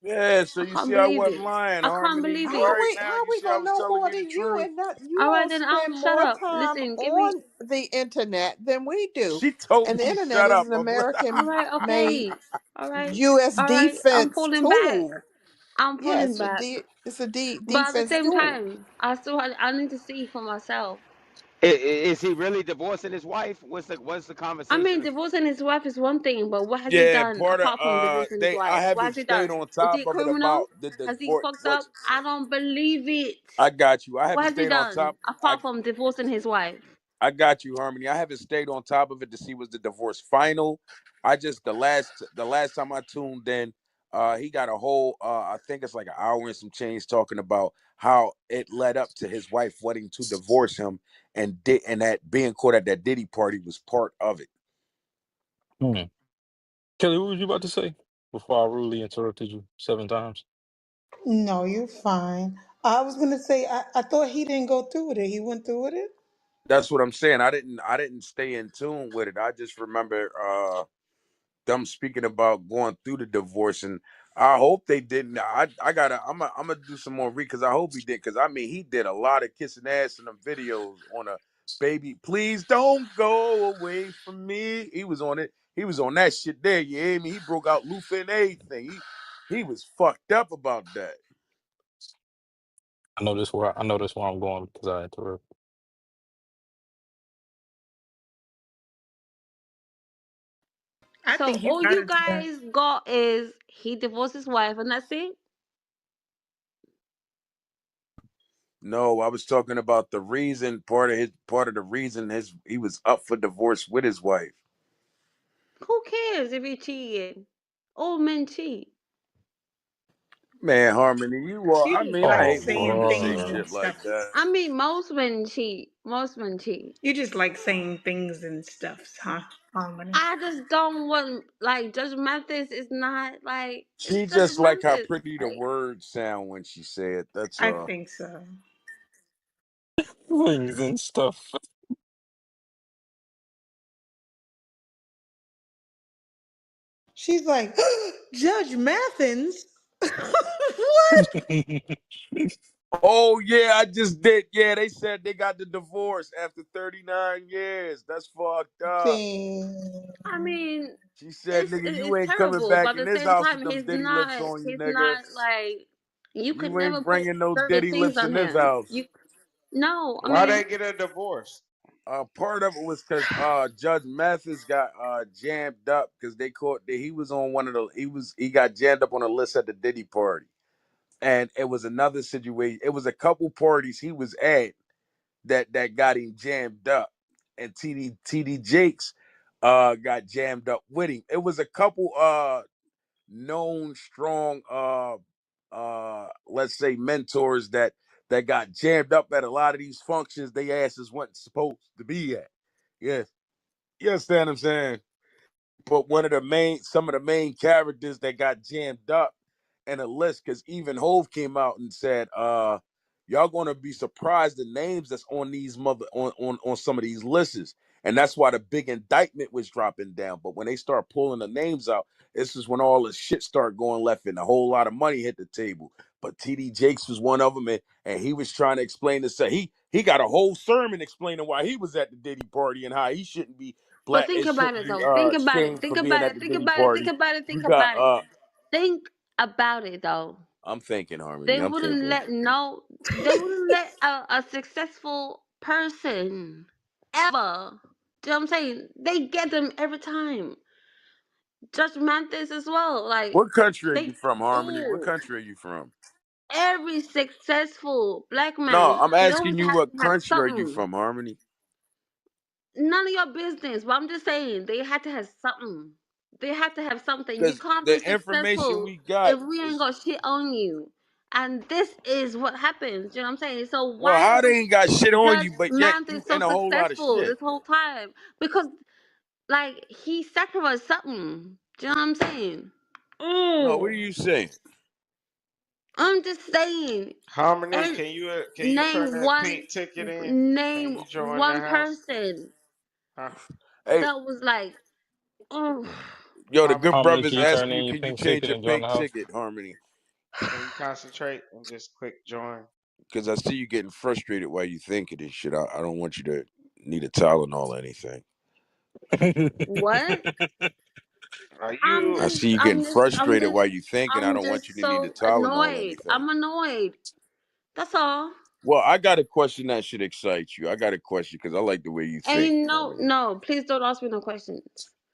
Yeah, so I you see can't I believe wasn't it. lying, I can't Harmony. believe You it. right now. How You we see I gonna was know telling more you the than you, truth. and not you All right, all then I'll spend shut more up. time Listen, give me. on the internet than we do. She told And the me internet shut is up. an I'm like, All American right, made okay. US All right. I'm defense pulling back. tool. I'm Yeah, pulling back. it's a But at the defense same tool. time, I need to see for myself. Is he really divorcing his wife? What's the I mean, conversation? divorcing his wife is one thing, but what has he yeah, done part of apart from divorcing his I wife? What has haven't he stayed done? on Is top he of it about criminal? the Has he divorce. fucked up? What's I don't believe it. I got you. I What haven't has he stayed on done top. apart from divorcing his wife? I got you, Harmony. I haven't stayed on top of it to see was the divorce final. I just the last time I tuned in, he got a whole I think it's like an hour and some change talking about how it led up to his wife wanting to divorce him and that being caught at that Diddy party was part of it. Hmm. Kelly, what was you about to say before I rudely interrupted you 7 times? No, you're fine. I was gonna say I thought he didn't go through with it. He went through with it. That's what I'm saying. I didn't stay in tune with it. I just remember them speaking about going through the divorce, and I hope they didn't. I'm gonna do some more read because I hope he did, because I mean he did a lot of kissing ass in the videos on a baby. Please don't go away from me. He was on it. He was on that shit there. You hear me? He broke out loofah and everything. He was fucked up about that. I know this where I'm going because I interrupted. I So think you all got you it together. guys got is he divorced his wife, and that's it. No, I was talking about the reason. Part of the reason he was up for divorce with his wife. Who cares if he cheated? All men cheat. Man, Harmony, you are. You I just mean, I like Oh hate when saying people say things Lord. and shit like stuff. that. I mean, most men cheat. Most men cheat. You just like saying things and stuff, huh? Harmony. I just don't want like Judge Mathis is not like it's She Judge just like how Mathis. pretty the Like words sound when she say it. That's I all. think so. Things and stuff. She's like, Judge Mathins? What? Oh yeah, I just did. Yeah, they said they got the divorce after 39 years. That's fucked up. I Dang. mean, She said, "Nigga, you it's ain't coming terrible, back but in at the this same house with time, them ditty lips on you, he's nigga. not like you could You never ain't put bringing no certain ditty things lips in on this him. house." You no, I Why mean, they get a divorce? Part of it was because Judge Mathis got jammed up because they caught that he was on one of the he got jammed up on a list at the Diddy party, and it was another situation. It was a couple parties he was at that got him jammed up, and TD Jakes got jammed up with him. It was a couple known strong let's say mentors that got jammed up at a lot of these functions they asses wasn't supposed to be at. Yes. You understand what I'm saying? But some of the main characters that got jammed up in a list, because even Hove came out and said, y'all gonna be surprised the names that's on these on some of these lists. And that's why the big indictment was dropping down. But when they start pulling the names out, this is when all the shit start going left and a whole lot of money hit the table. But TD Jakes was one of them, and he was trying to explain this. He got a whole sermon explaining why he was at the Diddy party and how he shouldn't be but black think and about shouldn't it be though. Think about it. shamed Think for being about at it. the Think Diddy about it. Think party. about it. You Think got about it. Think about it though. I'm thinking, Harmony. They I'm wouldn't thinking. let no. They wouldn't let a successful person ever. Do you know what I'm saying? They get them every time. Judge Mathis as well. Like What country are you they from, Harmony? What all country are you from? every successful black No, man, I'm they always asking you had what to have country are you something. from, Harmony? None of your business. But I'm just saying they had to have something. They had to have something. You Because can't be the information successful we got if we ain't is got shit on you. And this is what happens. You know what I'm saying? So well, why how they was ain't got shit on Judge you, but yet Mathis you so in a whole lot of successful shit. this whole time? Because Like he sacrificed something. Do you know what I'm saying? No, what are Oh, you saying? I'm just saying. Harmony, And can you turn name that one, pink ticket in? Can name you join the one house? person Huh? Hey, that was like, oh, yo, the good Harmony, Harmony, brother's can you turn asking in you, your can you pink change ticket your and join the pink house? ticket, Harmony? can you concentrate and just click join? Because I see you getting frustrated while you thinking this shit. I don't want you to need a Tylenol or anything. what? Are you? I'm Frustrated just, while you thinking. I I'm don't want you just to need a so Tylenol or annoyed. anything. I'm annoyed. That's all. Well, I got a question that should excite you. I got a question because I like the way you think, Ain't Harmony. no. Please don't ask me no questions.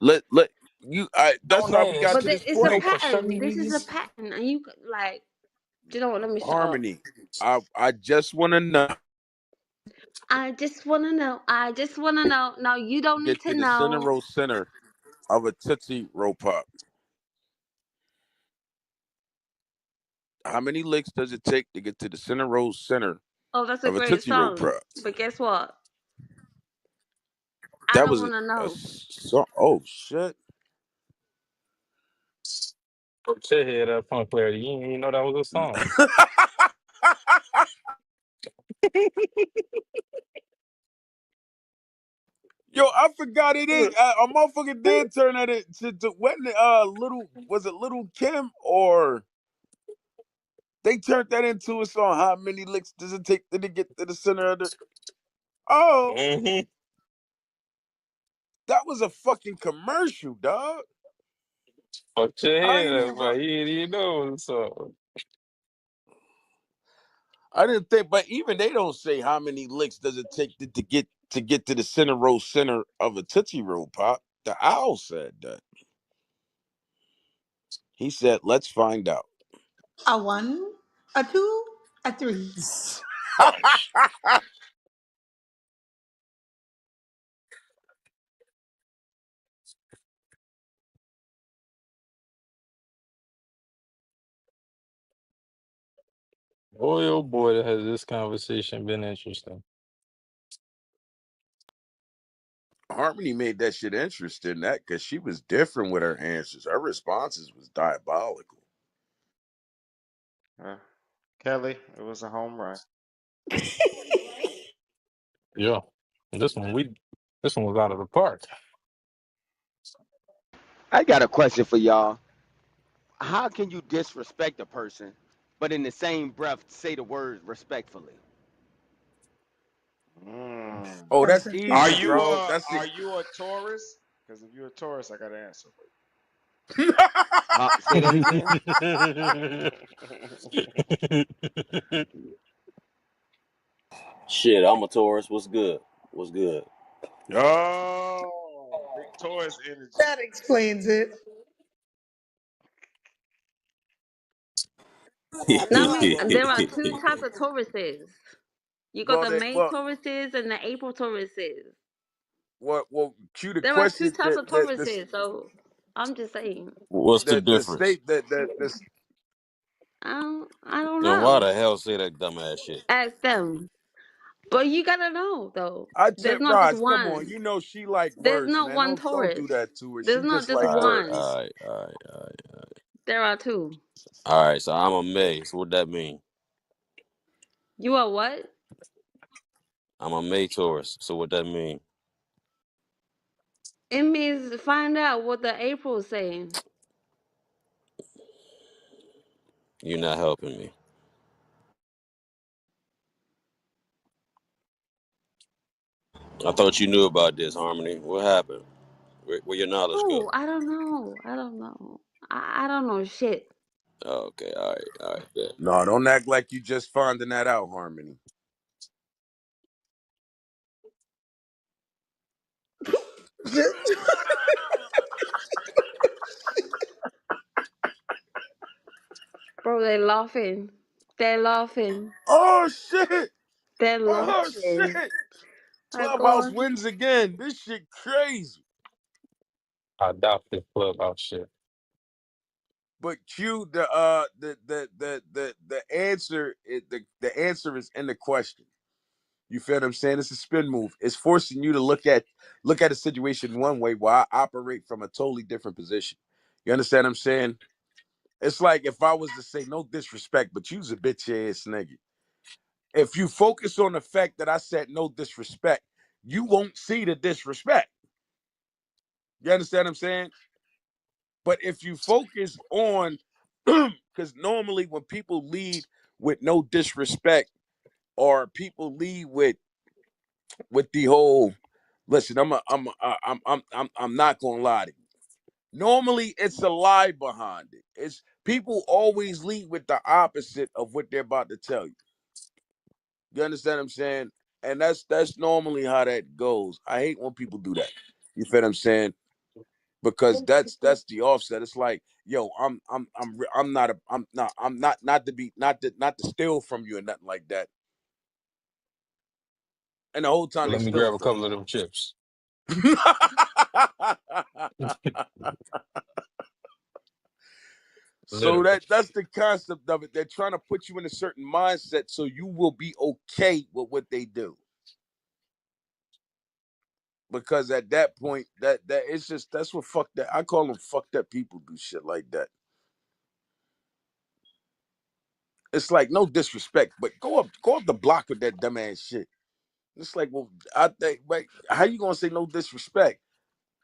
Let you. That's Don't how we got ask. to But this it's a No point, question, pattern. This is a please. pattern, and you like. Do you know what? Let me shut up. Harmony. I just want to know. I just wanna know. I just wanna know. No, you don't need Get to to the center know. row center of a Tootsie Roll Pop. How many licks does it take to get to the center row center Oh, that's a of a great Tootsie Roll song. Pop? But guess what? I That don't was wanna a know. song. Oh shit. Put your head up, punk player. You didn't even know that was a song. Yo, I forgot it is. A motherfucker did turn that into when little was it Little Kim or they turned that into a song. How many licks does it take to get to the center of the? Oh, Hmm. that was a fucking commercial, dog. Put your I head ain't up, even. but you didn't even know it was a song. I didn't think, but even they don't say how many licks does it take to get to the center row center of a Tootsie Roll Pop. The owl said that. He said, "Let's find out." A one, a two, a three. Boy, oh boy, has this conversation been interesting. Harmony made that shit interesting, that because she was different with her answers. Her responses was diabolical. Uh, Kelly, it was a home run. Yeah. This one was out of the park. I got a question for y'all. How can you disrespect a person, but in the same breath say the word respectfully? Mm. Oh, That's that's a good Are easy, you question. bro. a That's it. are you a Taurus? Because if you're a Taurus, I got an answer for Say that again. you. Shit, I'm a Taurus. What's good? What's good? Oh, big Taurus energy. That explains it. Now, I mean, there are two types of Tauruses. You got well, the they, May well, Tauruses and the April Tauruses. cue the There are two questions types of Tauruses, so I'm just saying. What's the the difference? state that I don't And why know. the hell say that dumbass shit? Ask them. But you gotta know though. I tell There's not just Roz, come on, one. you know she like There's words, not man. one Don't do Taurus. that to her. There's She not just just like All right, one. words. all right, all right, all right. There are two. All right, so I'm a May. So what that mean? You are what? I'm a May Taurus. So what that mean? It means find out what the April is saying. You're not helping me. I thought you knew about this, Harmony. What happened? Where your knowledge go? Oh, I don't know. I don't know. I don't know shit. Oh, okay, all right, bet. No, don't act like you just finding that out, Harmony. Bro, they laughing. They're laughing. Oh shit! They're Oh laughing. shit! My Clubhouse God. wins again. This shit crazy. I doubt this clubhouse shit. But Q, the answer the answer is in the question. You feel what I'm saying? It's a spin move. It's forcing you to look at look at a situation one way while I operate from a totally different position. You understand what I'm saying? It's like if I was to say no disrespect, but you's a bitch ass nigga. If you focus on the fact that I said no disrespect, you won't see the disrespect. You understand what I'm saying? But if you focus on, because normally when people lead with no disrespect, or people lead with the whole, listen, I'm not gonna lie to you. Normally, it's a lie behind it. It's people always lead with the opposite of what they're about to tell you. You understand what I'm saying? And that's normally how that goes. I hate when people do that. You feel what I'm saying? Because that's the offset. It's like, yo, I'm not not to be not to steal from you or nothing like that. And the whole time they Let me stealing grab a from couple of them chips. you. So Literally. that's the concept of it. They're trying to put you in a certain mindset so you will be okay with what they do. Because at that point, that it's just that's what fuck that I call them fucked up people do shit like that. It's like no disrespect, but go up the block with that dumbass shit. It's like, well, I think, wait, how you gonna say no disrespect?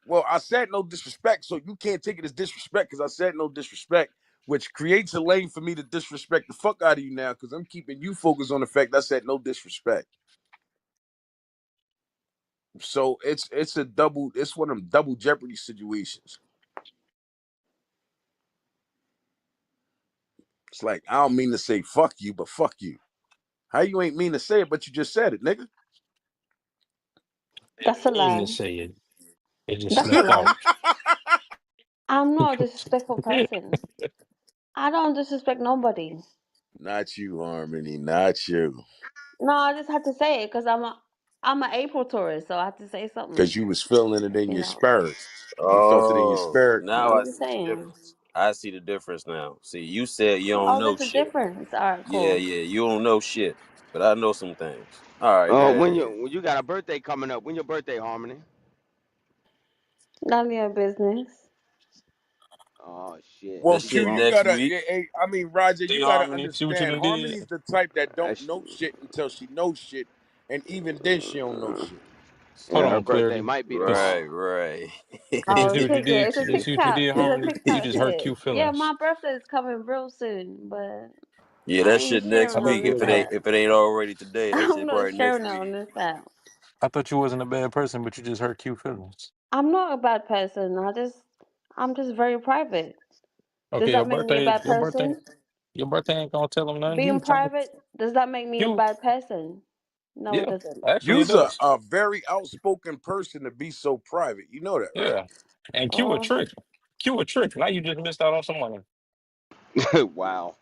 Well, I said no disrespect, so you can't take it as disrespect because I said no disrespect, which creates a lane for me to disrespect the fuck out of you now because I'm keeping you focused on the fact I said no disrespect. So it's one of them double jeopardy situations. It's like I don't mean to say fuck you, but fuck you. How you ain't mean to say it, but you just said it, nigga? That's a Didn't mean to lie. say it. It just That's a slipped lie. out. I'm not a disrespectful person. I don't disrespect nobody. Not you, Harmony. Not you. No, I just had to say it because I'm an April tourist, so I have to say something. Because you was feeling it in You your know, spirit. You felt it in your Oh, spirit. now I'm I just see the saying. difference. I see the difference now. See, you said you don't Oh, know there's a shit. difference. All right, Yeah, cool. yeah, you don't know shit, but I know some things. All right, go ahead. When you got a birthday coming up, when your birthday, Harmony? None of your business. Oh shit, Well, That she shit Q, you next bumping. gotta. week. I mean, Roger, See, you gotta Harmony, see what you understand. done did? Harmony's the type that don't That's, know shit until she knows shit, and even then she don't know shit. Hold yeah, her on, birthday Clarity. might be Right, Just, tomorrow. right. you Oh, see what you tic did? it's a You see what you TikTok. did, It's a Harmony? You TikTok just hurt shit. Q Yeah, feelings. my birthday is coming real soon, but Yeah, I that ain't shit next I sharing thought on week. you this If it wasn't a, ain't app. if it ain't already today, that I'm shit not probably next sharing it week. on this app. I thought you wasn't a bad person, but you just hurt Q feelings. I'm not a bad person. I'm just very private. Does Okay, that make me a bad person? your birthday ain't gonna tell him nothing. Being You tell him, private, does that make me a you, bad person? No, it yeah, doesn't. actually it You's a, does. a very outspoken person to be so private. You know that, right? Yeah, and Q a Oh, trick. Q a trick. Now you just missed out on some money. Wow.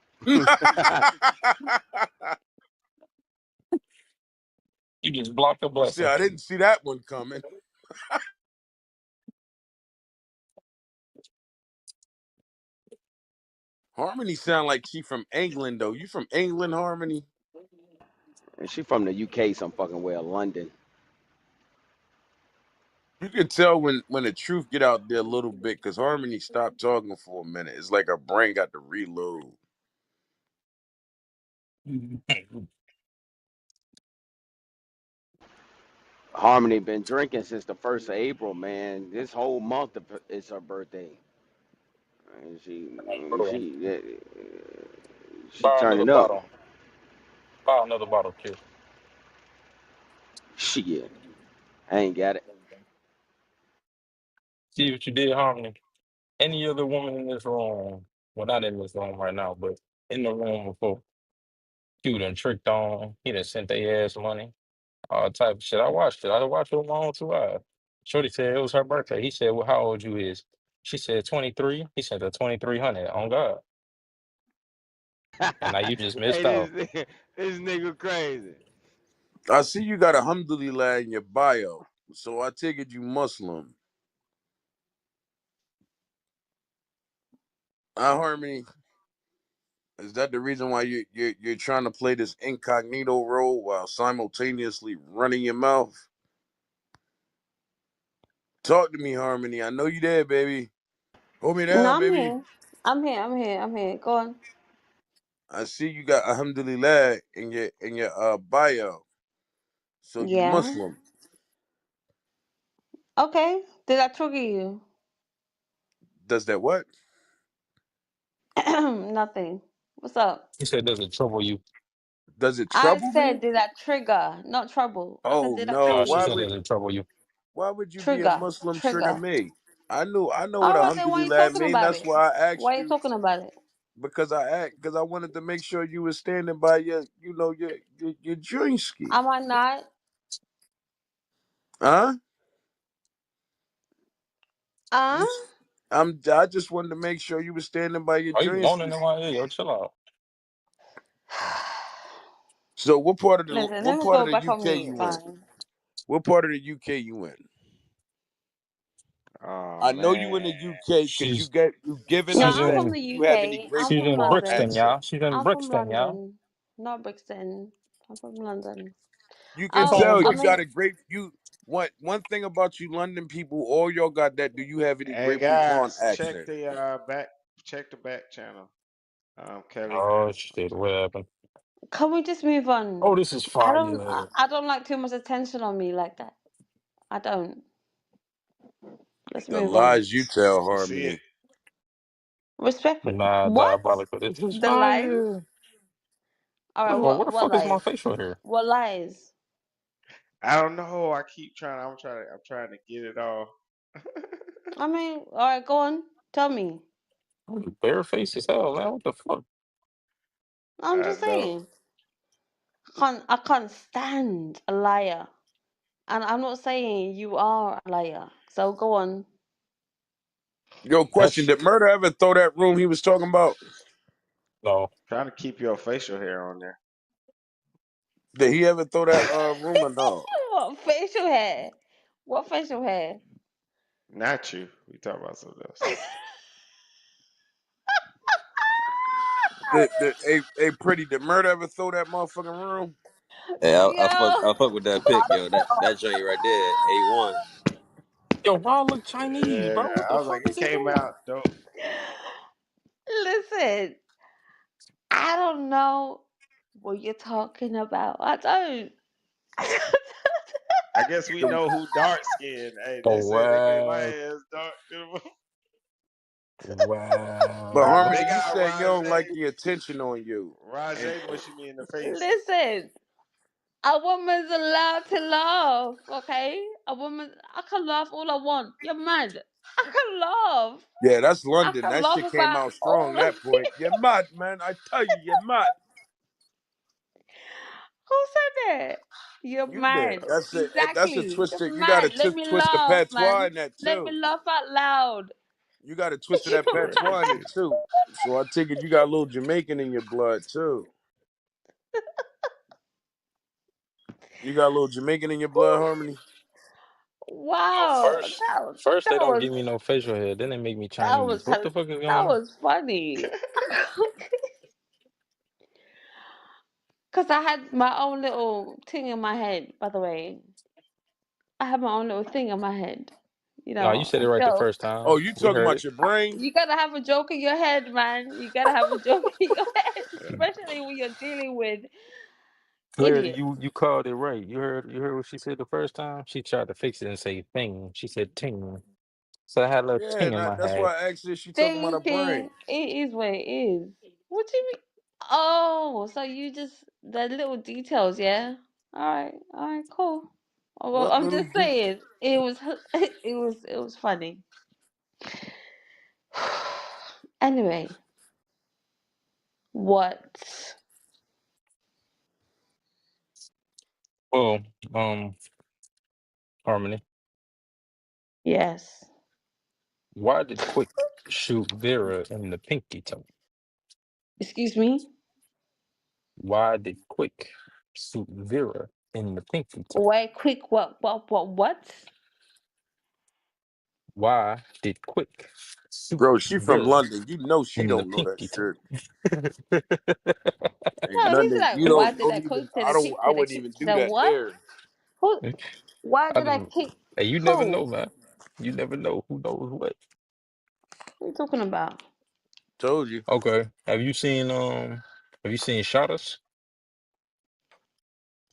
You just blocked a See, blessing. I didn't see that one coming. Harmony sound like she from England though. You from England, Harmony? And she from the UK, some fucking well, London. You can tell when the truth get out there a little bit because Harmony stopped talking for a minute. It's like her brain got to reload. Harmony been drinking since the 1st of April, man. This whole month is her birthday. And Hold on. she Buy another turning up. bottle. Buy another bottle, kid. Shit, I ain't got it. See what you did, Harmony. Any other woman in this room, well, not in this room right now, but in the room before, Q done tricked on. He done sent their ass money. All type of shit. I watched it. I watched it with my own 2 eyes. Shorty said it was her birthday. He said, "Well, how old you is?" She said 23. He said the 2300 on God. And now you just Hey, missed out. this nigga crazy. I see you got a alhamdulillah in your bio, so I take it you Muslim. Harmony, is that the reason why you're trying to play this incognito role while simultaneously running your mouth? Talk to me, Harmony. I know you there, baby. Hold me No, down, I'm baby. here. I'm here. I'm here. I'm here. Go on. I see you got Alhamdulillah in your bio. So you Yeah. Muslim. Okay. Did I trigger you? Does that what? Nothing. What's up? You said does it trouble you? Does it I trouble me? said, did that trigger, not trouble. I said, Oh did that no. Nah, she trigger? said does it trouble you? Why would you be a Trigger. Muslim trigger Trigger. me? I know what All right, then why are you Alhamdulillah talking mean. about That's it? why I asked Why are you you talking about it? because I wanted to make sure you were standing by your jointski. Am I not? Huh? Uh? You I just wanted to make sure you were standing by your Are you moaning jointski. in my ear? Yo, chill out. So Listen, let what me part go of the back on UK mute, you in? man. What part of the UK you in? Oh I know you in man. the UK because She's you giving No, she's us I'm that from in the you have an UK. I'm she's grateful from in farm Brixton, London. accent. y'all. She's in I'm from Brixton, y'all. London, not Brixton. I'm from London. You can It's all in tell I you got Brixton. mean, a great you. One thing about you London people, all y'all got that. Do you have any Hey grateful farm guys, accent? check the back channel. Kelly. Oh shit, what happened? can we just move Oh, on? this is fire. I don't like too much attention on me like that. I don't. Let's The move on. lies you tell, You see it? Harmony. Respect. Nah, What? diabolical. This is The lies? fire. All right. First of all, where the What fuck is my lies? facial hair? What lies? I don't know. I'm trying to get it all. I mean, all right. Go on. Tell me. I'm barefaced as hell, man. What the fuck? I'm I just know. saying. I can't stand a liar. And I'm not saying you are a liar. So go on. Yo, question: That's did Murder ever throw that room he was talking about? no. Trying to keep your facial hair on there. Did he ever throw that room or no? What facial hair? What facial hair? Not you. We talk about something else. Hey, pretty? Did Murder ever throw that motherfucking room? Hey, Yo, I fuck with that pick, yo. That joint right there, A1. Yo, why I look Chinese, Yeah, bro? What I the was like, fuck it is he came doing? out dope. listen. I don't know what you're talking about. I don't. I guess we The- know who dark skinned. Hey, Oh they said they gave my wow, ass dark. but wow. They Harmony, you got said you don't like the attention on you, and Rajay pushing me in the face. Listen, a woman's allowed to laugh, okay? A woman, I can laugh all I want. You're mad. I can laugh. yeah, that's I London. can That laugh shit came about out strong. all of That point, you're mad, man. I tell you, you're mad. Who said that? You're You did. mad. That's a Exactly. You're twisted. You got mad. to Let me twist the laugh, patois man. in that Let me too. laugh out loud. You got a twist of that You're Right. patois in it too. So I take it you got a little Jamaican in your blood too. You got a little Jamaican in your blood, Harmony. Yo, wow. first they That don't was give me no facial hair, then they make me that was Chinese. What the fuck is that going on? was funny. Cause I had my own little thing in my head, by the way. I had my own little thing in my head. You No, you know, said a it right the joke. first time. Oh, you We talking heard about it. your brain? You gotta have a joke in your head, man. You gotta have a joke in your head, especially when you're dealing with Clarity, idiots. you called it right. You heard what she said the first time? She tried to fix it and say thing. She said ting. So I had a little Yeah, ting in my that's head. why I asked if she talking about Thing, her brain. thing. It is what it is. What do you mean? Oh, so you just the little details, yeah? All right, cool. Oh, well, What I'm little just deep? saying, it was funny. Anyway, what? Well, um, Harmony, Yes. why did Quick shoot Vera in the pinky toe? Excuse me. Why did Quick shoot Vera in the pinky toe? Wait, quick. What? Why did Quick shoot Bro, she from Vera London. You know she in the don't know that pinky toe? shit. Ain't No, he's nothing. like, You why did don't I even. quick to the kick I to the wouldn't kick even to do the that what? there. Who? Why I did I don't. kick Hey, you never who? know, man. You never know who knows what. What are you talking about? Told you. Okay. Have you seen Shutters?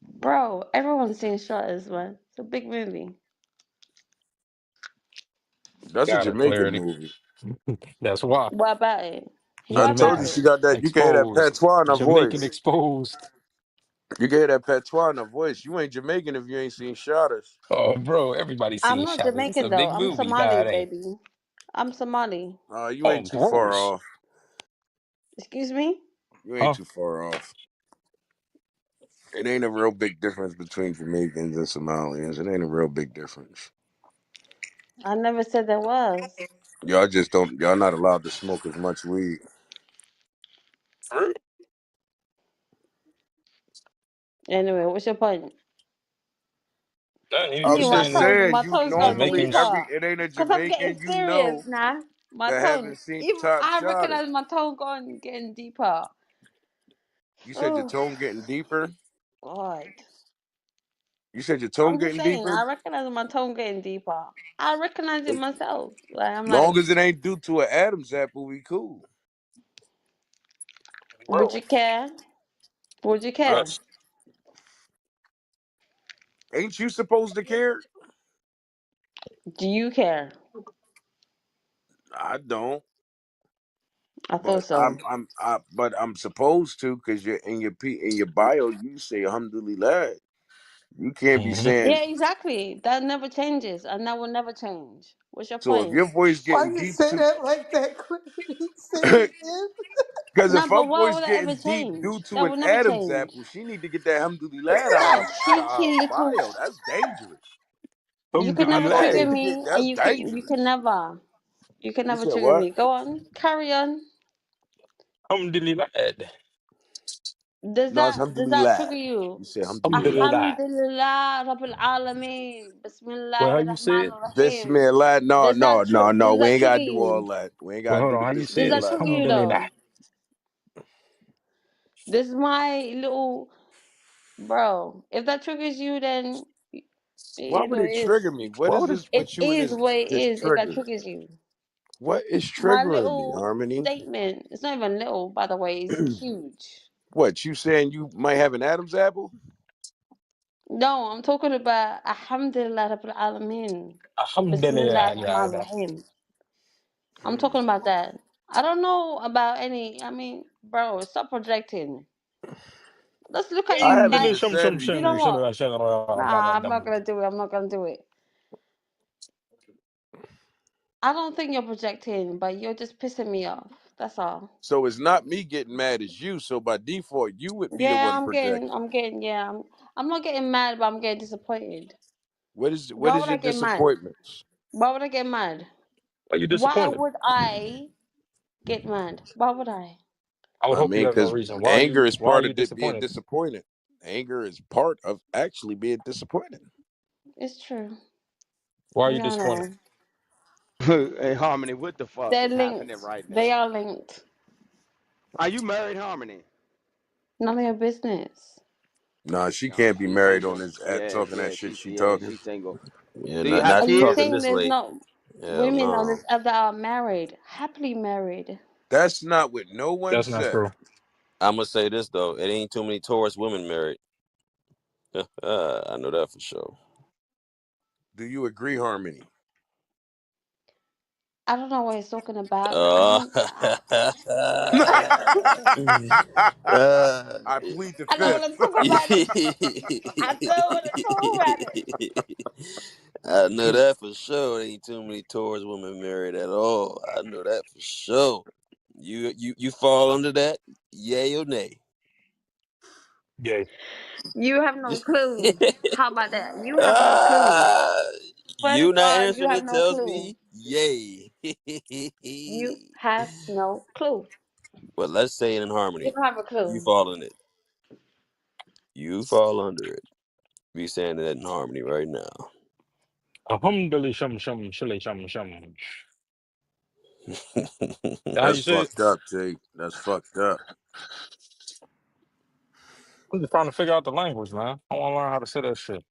Bro, everyone's seen Shutters, man. It's a big movie. That's a Got it, Jamaican clarity. movie. That's why. What about it? I What about told you Jamaican she it? got that. You can hear that exposed. patois in her Jamaican voice. exposed. You can hear that patois in her voice. You ain't Jamaican if you ain't seen Shotters. Oh, bro, everybody's I'm seen not Shutters. It's Jamaican a though. big I'm movie. Nah, Somali, it ain't. baby. I'm Somali. You Oh, ain't too far gross. off. Excuse me? You ain't Huh? too far off. It ain't a real big difference between Jamaicans and Somalians. It ain't a real big difference. I never said there was. Y'all just don't. Y'all not allowed to smoke as much weed. For real? Anyway, what's your point? Nah, I you was My just saying that tone, saying. my You tone's gone normally Jamaicans. every deeper. it ain't a Cause I'm getting Jamaican you serious know now. My that tone, haven't seen even Top I Shotters. recognize my tone gone getting deeper. You said your Oh tone getting deeper. God. You said your tone I'm just getting saying, deeper. I recognize my tone getting deeper. I recognize it As myself. Like I'm like, long as it ain't due to an Adam's apple, we cool. would Bro, you care? Would you Uh, care? ain't you supposed to care? Do you care? I don't, I thought so. but I'm supposed to because you're in your bio. You say Alhamdulillah. You can't be hmm saying Yeah, exactly. That never changes, and that will never change. What's your so. If point? your voice Why getting you deep say to that like that, Queen? Say it because again. if No, her but why voice would that getting ever deep due change? to That an will never Adam's change. apple, she need to get that Alhamdulillah That out of her cheeky little. bio. That's dangerous. You can I never know. trigger Alhamdulillah. me, and That's you can dangerous. never. You can You never said trigger what? me. Go on, carry on. Alhamdulillah. Does No, it's that Alhamdulillah. trigger you? You say Alhamdulillah. Alhamdulillah. Alhamdulillah Rabbil Alameen. Well, how Bismillahir you say it? Rahmanir Rahim. Bismillah. No, Does that no, no, no. does We that ain't trigger gotta do all you? that. We ain't Well, gotta hold do on. the How you say Does it? that Bismillah. trigger you Alhamdulillah. though? This is my little bro. If that triggers you, then Why you would know it it is. trigger me? What Why is would this it? It with you and is what it this is if that triggering? triggers you. What is My triggering me, little Harmony? statement, it's not even little, by the way, it's huge. What, you saying you might have an Adam's apple? No, I'm talking about Alhamdulillah Rabbil Alameen. Bismillah Alhamdulillah. Yeah, Rahman Rahim. I'm talking about that. I don't know about any, I mean, bro, stop projecting. Let's look at you I haven't Alhamdulillah. like, just said you know anything. what? Nah, I'm not gonna do it. I'm not gonna do it. I don't think you're projecting, but you're just pissing me off. That's all. So it's not me getting mad, it's you. So by default, you would be the Yeah, one projecting. yeah, I'm not getting mad, but I'm getting disappointed. What Why is would your I get mad? disappointments? Why would I get mad? Are you Why disappointed? would I get mad? Why would I? I would I hope you mean, have a because reason. anger is Why are part you of being disappointed? disappointed. Anger is part of actually being disappointed. It's true. Why are We you all disappointed? know. Hey, Harmony, what the fuck They're is happening linked. right They now? are linked. Are you married, Harmony? None of your business. Nah, she No, can't be she's married on single. this app Yeah, talking that yeah, shit she talking. she's single. Yeah, Do you not have not Are you talking kids? saying this there's late. not Hell women on no. this app that are married, happily married? That's not what no one That's not said. true. I'm gonna say this though. It ain't too many Taurus women married. I know that for sure. Do you agree, Harmony? I don't know what he's talking about. Uh, uh, I plead the I don't want fifth. to talk about it. I don't want to talk about it. I know that for sure. Ain't too many Taurus women married at all. I know that for sure. You fall under that? Yay or nay? Gay. You have no clue. How about that? You have no clue. uh, Swear to you not God, you answering have it no tells clue. me yay. You have no clue. But let's say it in You harmony. don't have a You clue. fall in it. You fall under it. Be saying that in harmony right now. Alhamdulillah. Shum shum shilly shum shum. How That's you say it? fucked up, T. That's fucked up. I'm just trying to figure out the language, man. I want to learn how to say that shit.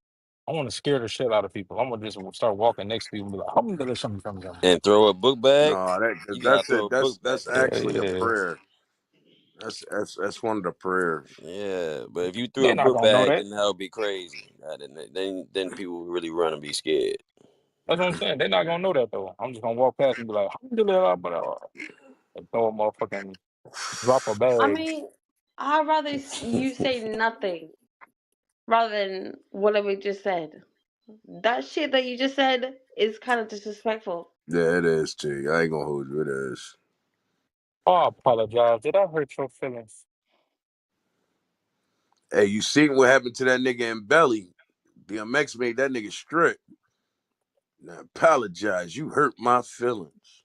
I want to scare the shit out of people. I'm gonna just start walking next to people and be like, "I'm gonna let something come." And throw a book bag. No, You gotta that's throw it. a book bag That's at them. Yeah, actually a yeah. prayer. That's one of the prayers. Yeah, but if you threw They're a not book gonna know bag, that. then that would be crazy. Then people would really run and be scared. That's what I'm saying. They're not gonna know that though. I'm just gonna walk past and be like, "Alhamdulillah," but and throw a motherfucking drop a I bag. mean, I'd rather you say nothing rather than whatever you just said. That shit that you just said is kind of disrespectful. Yeah, it is, T. I ain't gonna hold you. It is. Oh, I apologize. Did I hurt your feelings? Hey, you seen what happened to that nigga in Belly? DMX made that nigga strip. Now apologize. You hurt my feelings.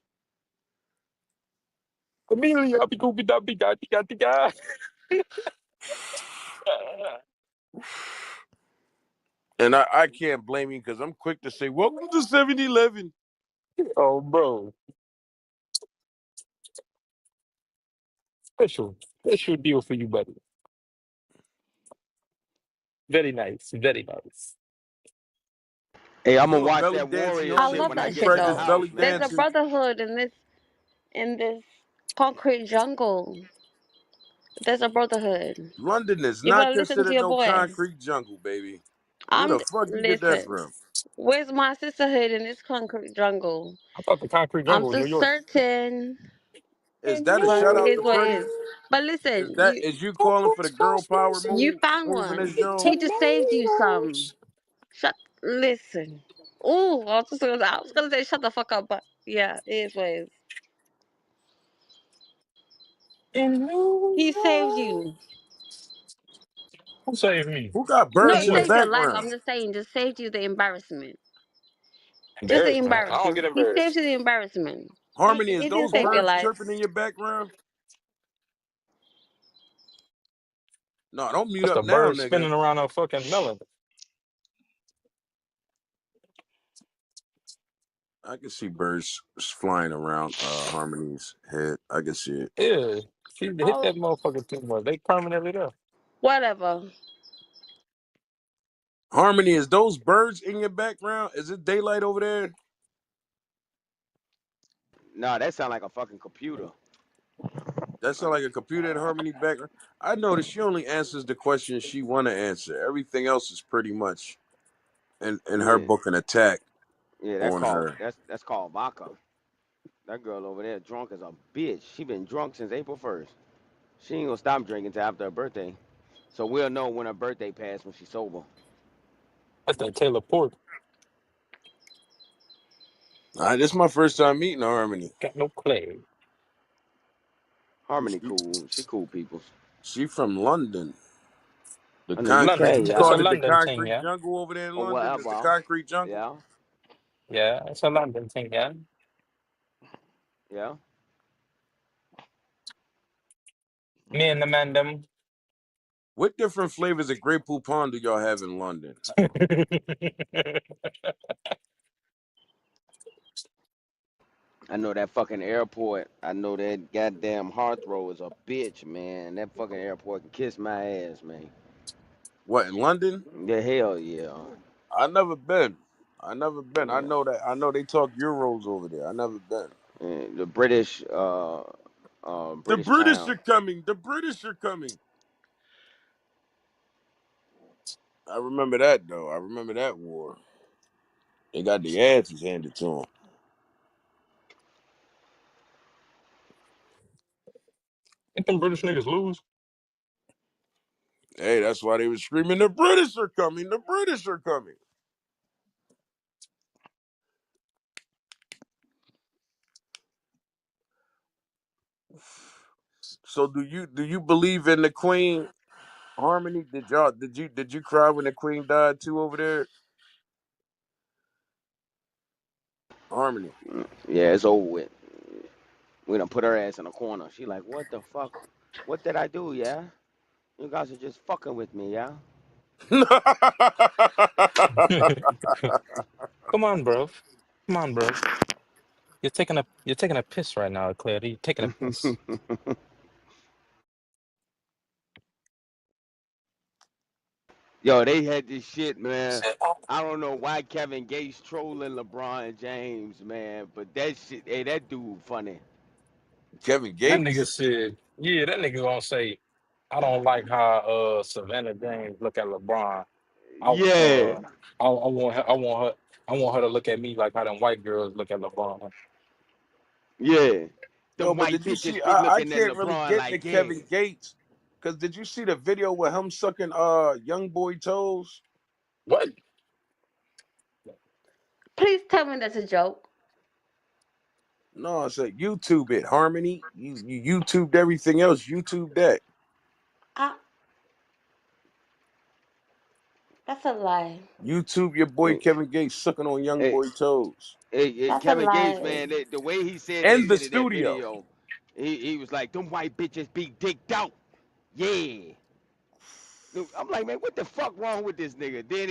Amelia, be goopy dumpy, got the guy. And I can't blame you because I'm quick to say, welcome to 7-Eleven. Oh, bro, special deal for you, buddy. Very nice, very nice. Hey, You I'm gonna doing watch belly that dancing, Warrior I shit Harmony? love when I You that get shit to the practice though. house, belly There's a man. dancing? brotherhood in this concrete jungle. There's a brotherhood. London is You not gotta listen to considered your no boy. concrete jungle, baby. Where the fuck you get that Listen. from? Where's my sisterhood in this concrete jungle? I thought the concrete I'm jungle was so New York. certain, Is that a but shout it out is to what it Pretty? is. But Is listen, that is you calling for the girl power you found move in this one. joint? He just saved you some. Shut. Listen. Ooh, I was gonna say shut the fuck up, but yeah, it is what it is. In New He saved York. you. Who saved me? Who got No, birds it in the saved your life. background? I'm just saying, just saved you the embarrassment. Just the Embarrassment. I don't get embarrassment. He saved embarrassed. you the embarrassment. Harmony, is He didn't those save your birds life. chirping in your background? No, don't mute That's up the now, bird nigga. spinning around a fucking melon. I can see birds flying around Harmony's head. I can see it. Yeah, she hit Oh, that motherfucker too much. They permanently there. whatever. Harmony, is those birds in your background? Is it daylight over there? Nah, that sound like a fucking computer. That sound like a computer in Harmony background. I noticed she only answers the questions she want to answer. Everything else is pretty much in her Yeah, book an attack yeah, on her. that's called vodka. That girl over there drunk as a bitch. She been drunk since April 1st. She ain't gonna stop drinking till after her birthday. So we'll know when her birthday passed when she's sober. That's that Taylor Port. This is my first time meeting Harmony. Got no clay. Harmony She, cool. She cool people. she from London. The In the concrete. UK, London. You That's a yeah. called it the London thing, concrete yeah. jungle over there in Or London. It's the whatever. concrete jungle. Yeah, Yeah, it's a London thing, yeah. yeah. Me and the man them. What different flavors of Grey Poupon do y'all have in London? I know that fucking airport. I know that goddamn Hearthrow is a bitch, man. That fucking airport can kiss my ass, man. What in London? The hell yeah. I never been. I never been. I Yeah. know that. I know they talk euros over there. I never been. And the British The British British are pound. coming. The British are coming. I remember that though. I remember that war. They got the answers handed to them. Ain't them British niggas lose? Hey, that's why they were screaming, "The British are coming! The British are coming!" So, do you believe in the Queen Harmony? Did you cry when the Queen died too over there? Harmony. Yeah, it's over with. We done put her ass in a corner. She like, what the fuck? What did I do, yeah? You guys are just fucking with me, yeah? Come on, bro. Come on, bro. You're taking a piss right now, Claire. You're taking a piss. Yo, they had this shit, man. Said, I don't know why Kevin Gates trolling LeBron James, man, but that shit, hey, that dude funny. Kevin that nigga Gates. said, yeah, that nigga gonna say, I don't like how Savannah James look at LeBron. I Yeah, I want her I want her to look at me like how them white girls look at LeBron. yeah. Yo, Them but white did you bitches see? be I looking at can't really LeBron get into like, yeah, Kevin Gates because did you see the video with him sucking young boy toes? What? Please tell me that's a joke. No, I said YouTube it, Harmony. You YouTubed everything else. YouTube that. I, that's a lie. YouTube your boy hey, Kevin Gates sucking on young hey, boy toes. That's a Kevin Gates, lie. man, the way he said they And the did in that studio. video, he was like, them white bitches be dicked out, yeah. I'm like, man, what the fuck wrong with this nigga? Then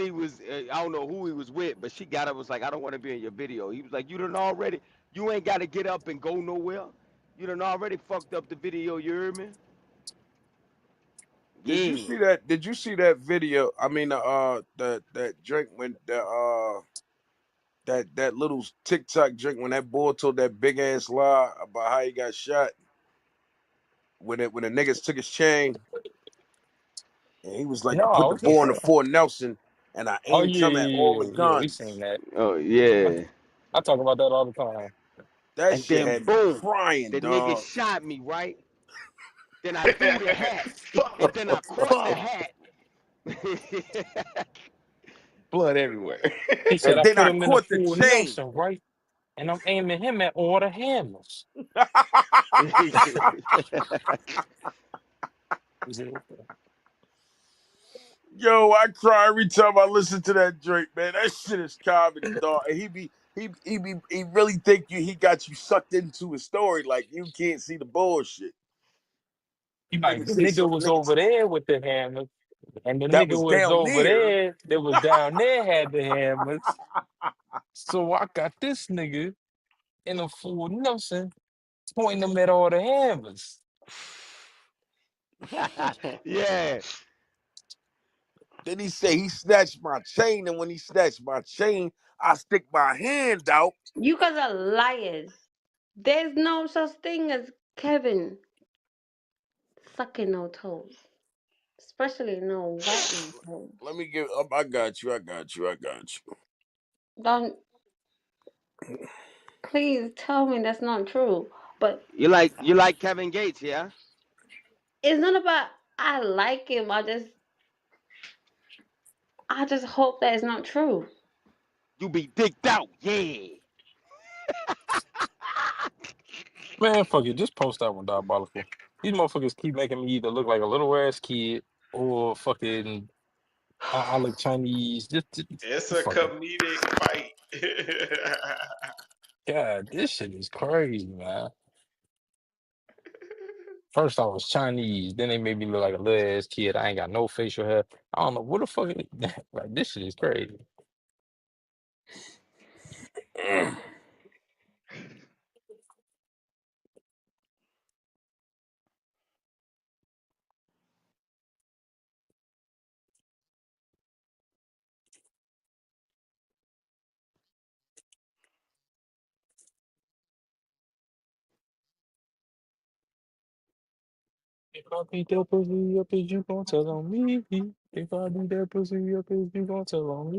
he was, I don't know who he was with, but she got up was like, I don't want to be in your video. He was like, you ain't got to get up and go nowhere. You done already fucked up the video. You hear me? Did you Yeah. see that? Did you see that video? I mean, that drink when that little TikTok drink when that boy told that big ass lie about how he got shot when the niggas took his chain and he was like, I put the No, boy on the Fort Nelson and I oh aimed yeah, some at yeah, all the yeah, yeah. We seen guns. that. Oh I, yeah. I talk about that all the time. That And shit then had me boom, crying, the nigga dog. shot me right. Then I threw the hat, and then I caught the hat. Blood everywhere. He said And I then put I him in a caught the full chain. Nelson, right? And I'm aiming him at all the hammers. Yo, I cry every time I listen to that Drake, man. That shit is comedy, dog. And he really think he got you sucked into his story, like you can't see the bullshit. He like Niggas the say nigga some was niggas over there with the hammers, and the that nigga was was down over there. there that was down there had the hammers. So I got this nigga in a full Nelson pointing them at all the hammers. Yeah. Then he say he snatched my chain, and when he snatched my chain, I stick my hand out. You guys are liars. There's no such thing as Kevin sucking no toes, especially no white man toes. Let me give up. I got you. I got you. I got you. Don't please tell me that's not true. But You like Kevin Gates, yeah? it's not about I like him. I just hope that it's not true. You be dicked out, yeah. Man, fuck it, just post that one, diabolical. These motherfuckers keep making me either look like a little ass kid or fucking I look Chinese. It's a Fuck it. comedic fight. God, this shit is crazy, man. First I was Chinese, then they made me look like a little ass kid. I ain't got no facial hair. I don't know what the fuck. Like this shit is crazy. If I beat that pussy up, is you gon' tell on me? If I beat that pussy up, is you gon' tell on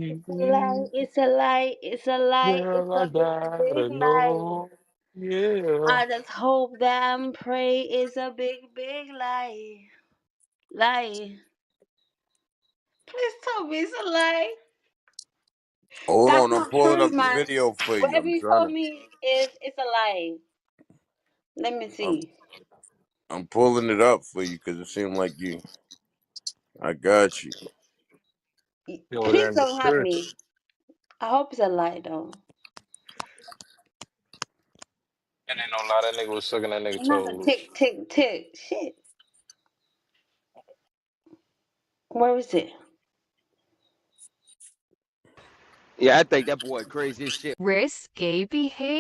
It's a lie. me? It's a lie. It's a lie. Girl, It's I a big, big gotta lie. know. Yeah. I just hope that and pray it's a big, big lie. Lie. Please tell me it's a lie. Hold That's on, I'm not pulling true, up the man. video for you. Whatever I'm you trying told to. me is it's a lie. Let me I'm, see. I'm pulling it up for you because it seemed like you. I got you. You over there Please in the don't have street. me. I hope it's a lie though. And ain't no lie, that nigga was sucking that nigga And not a toes. tick, tick, tick. Shit. Where is it? Yeah, I think that boy crazy as shit. Risque behavior.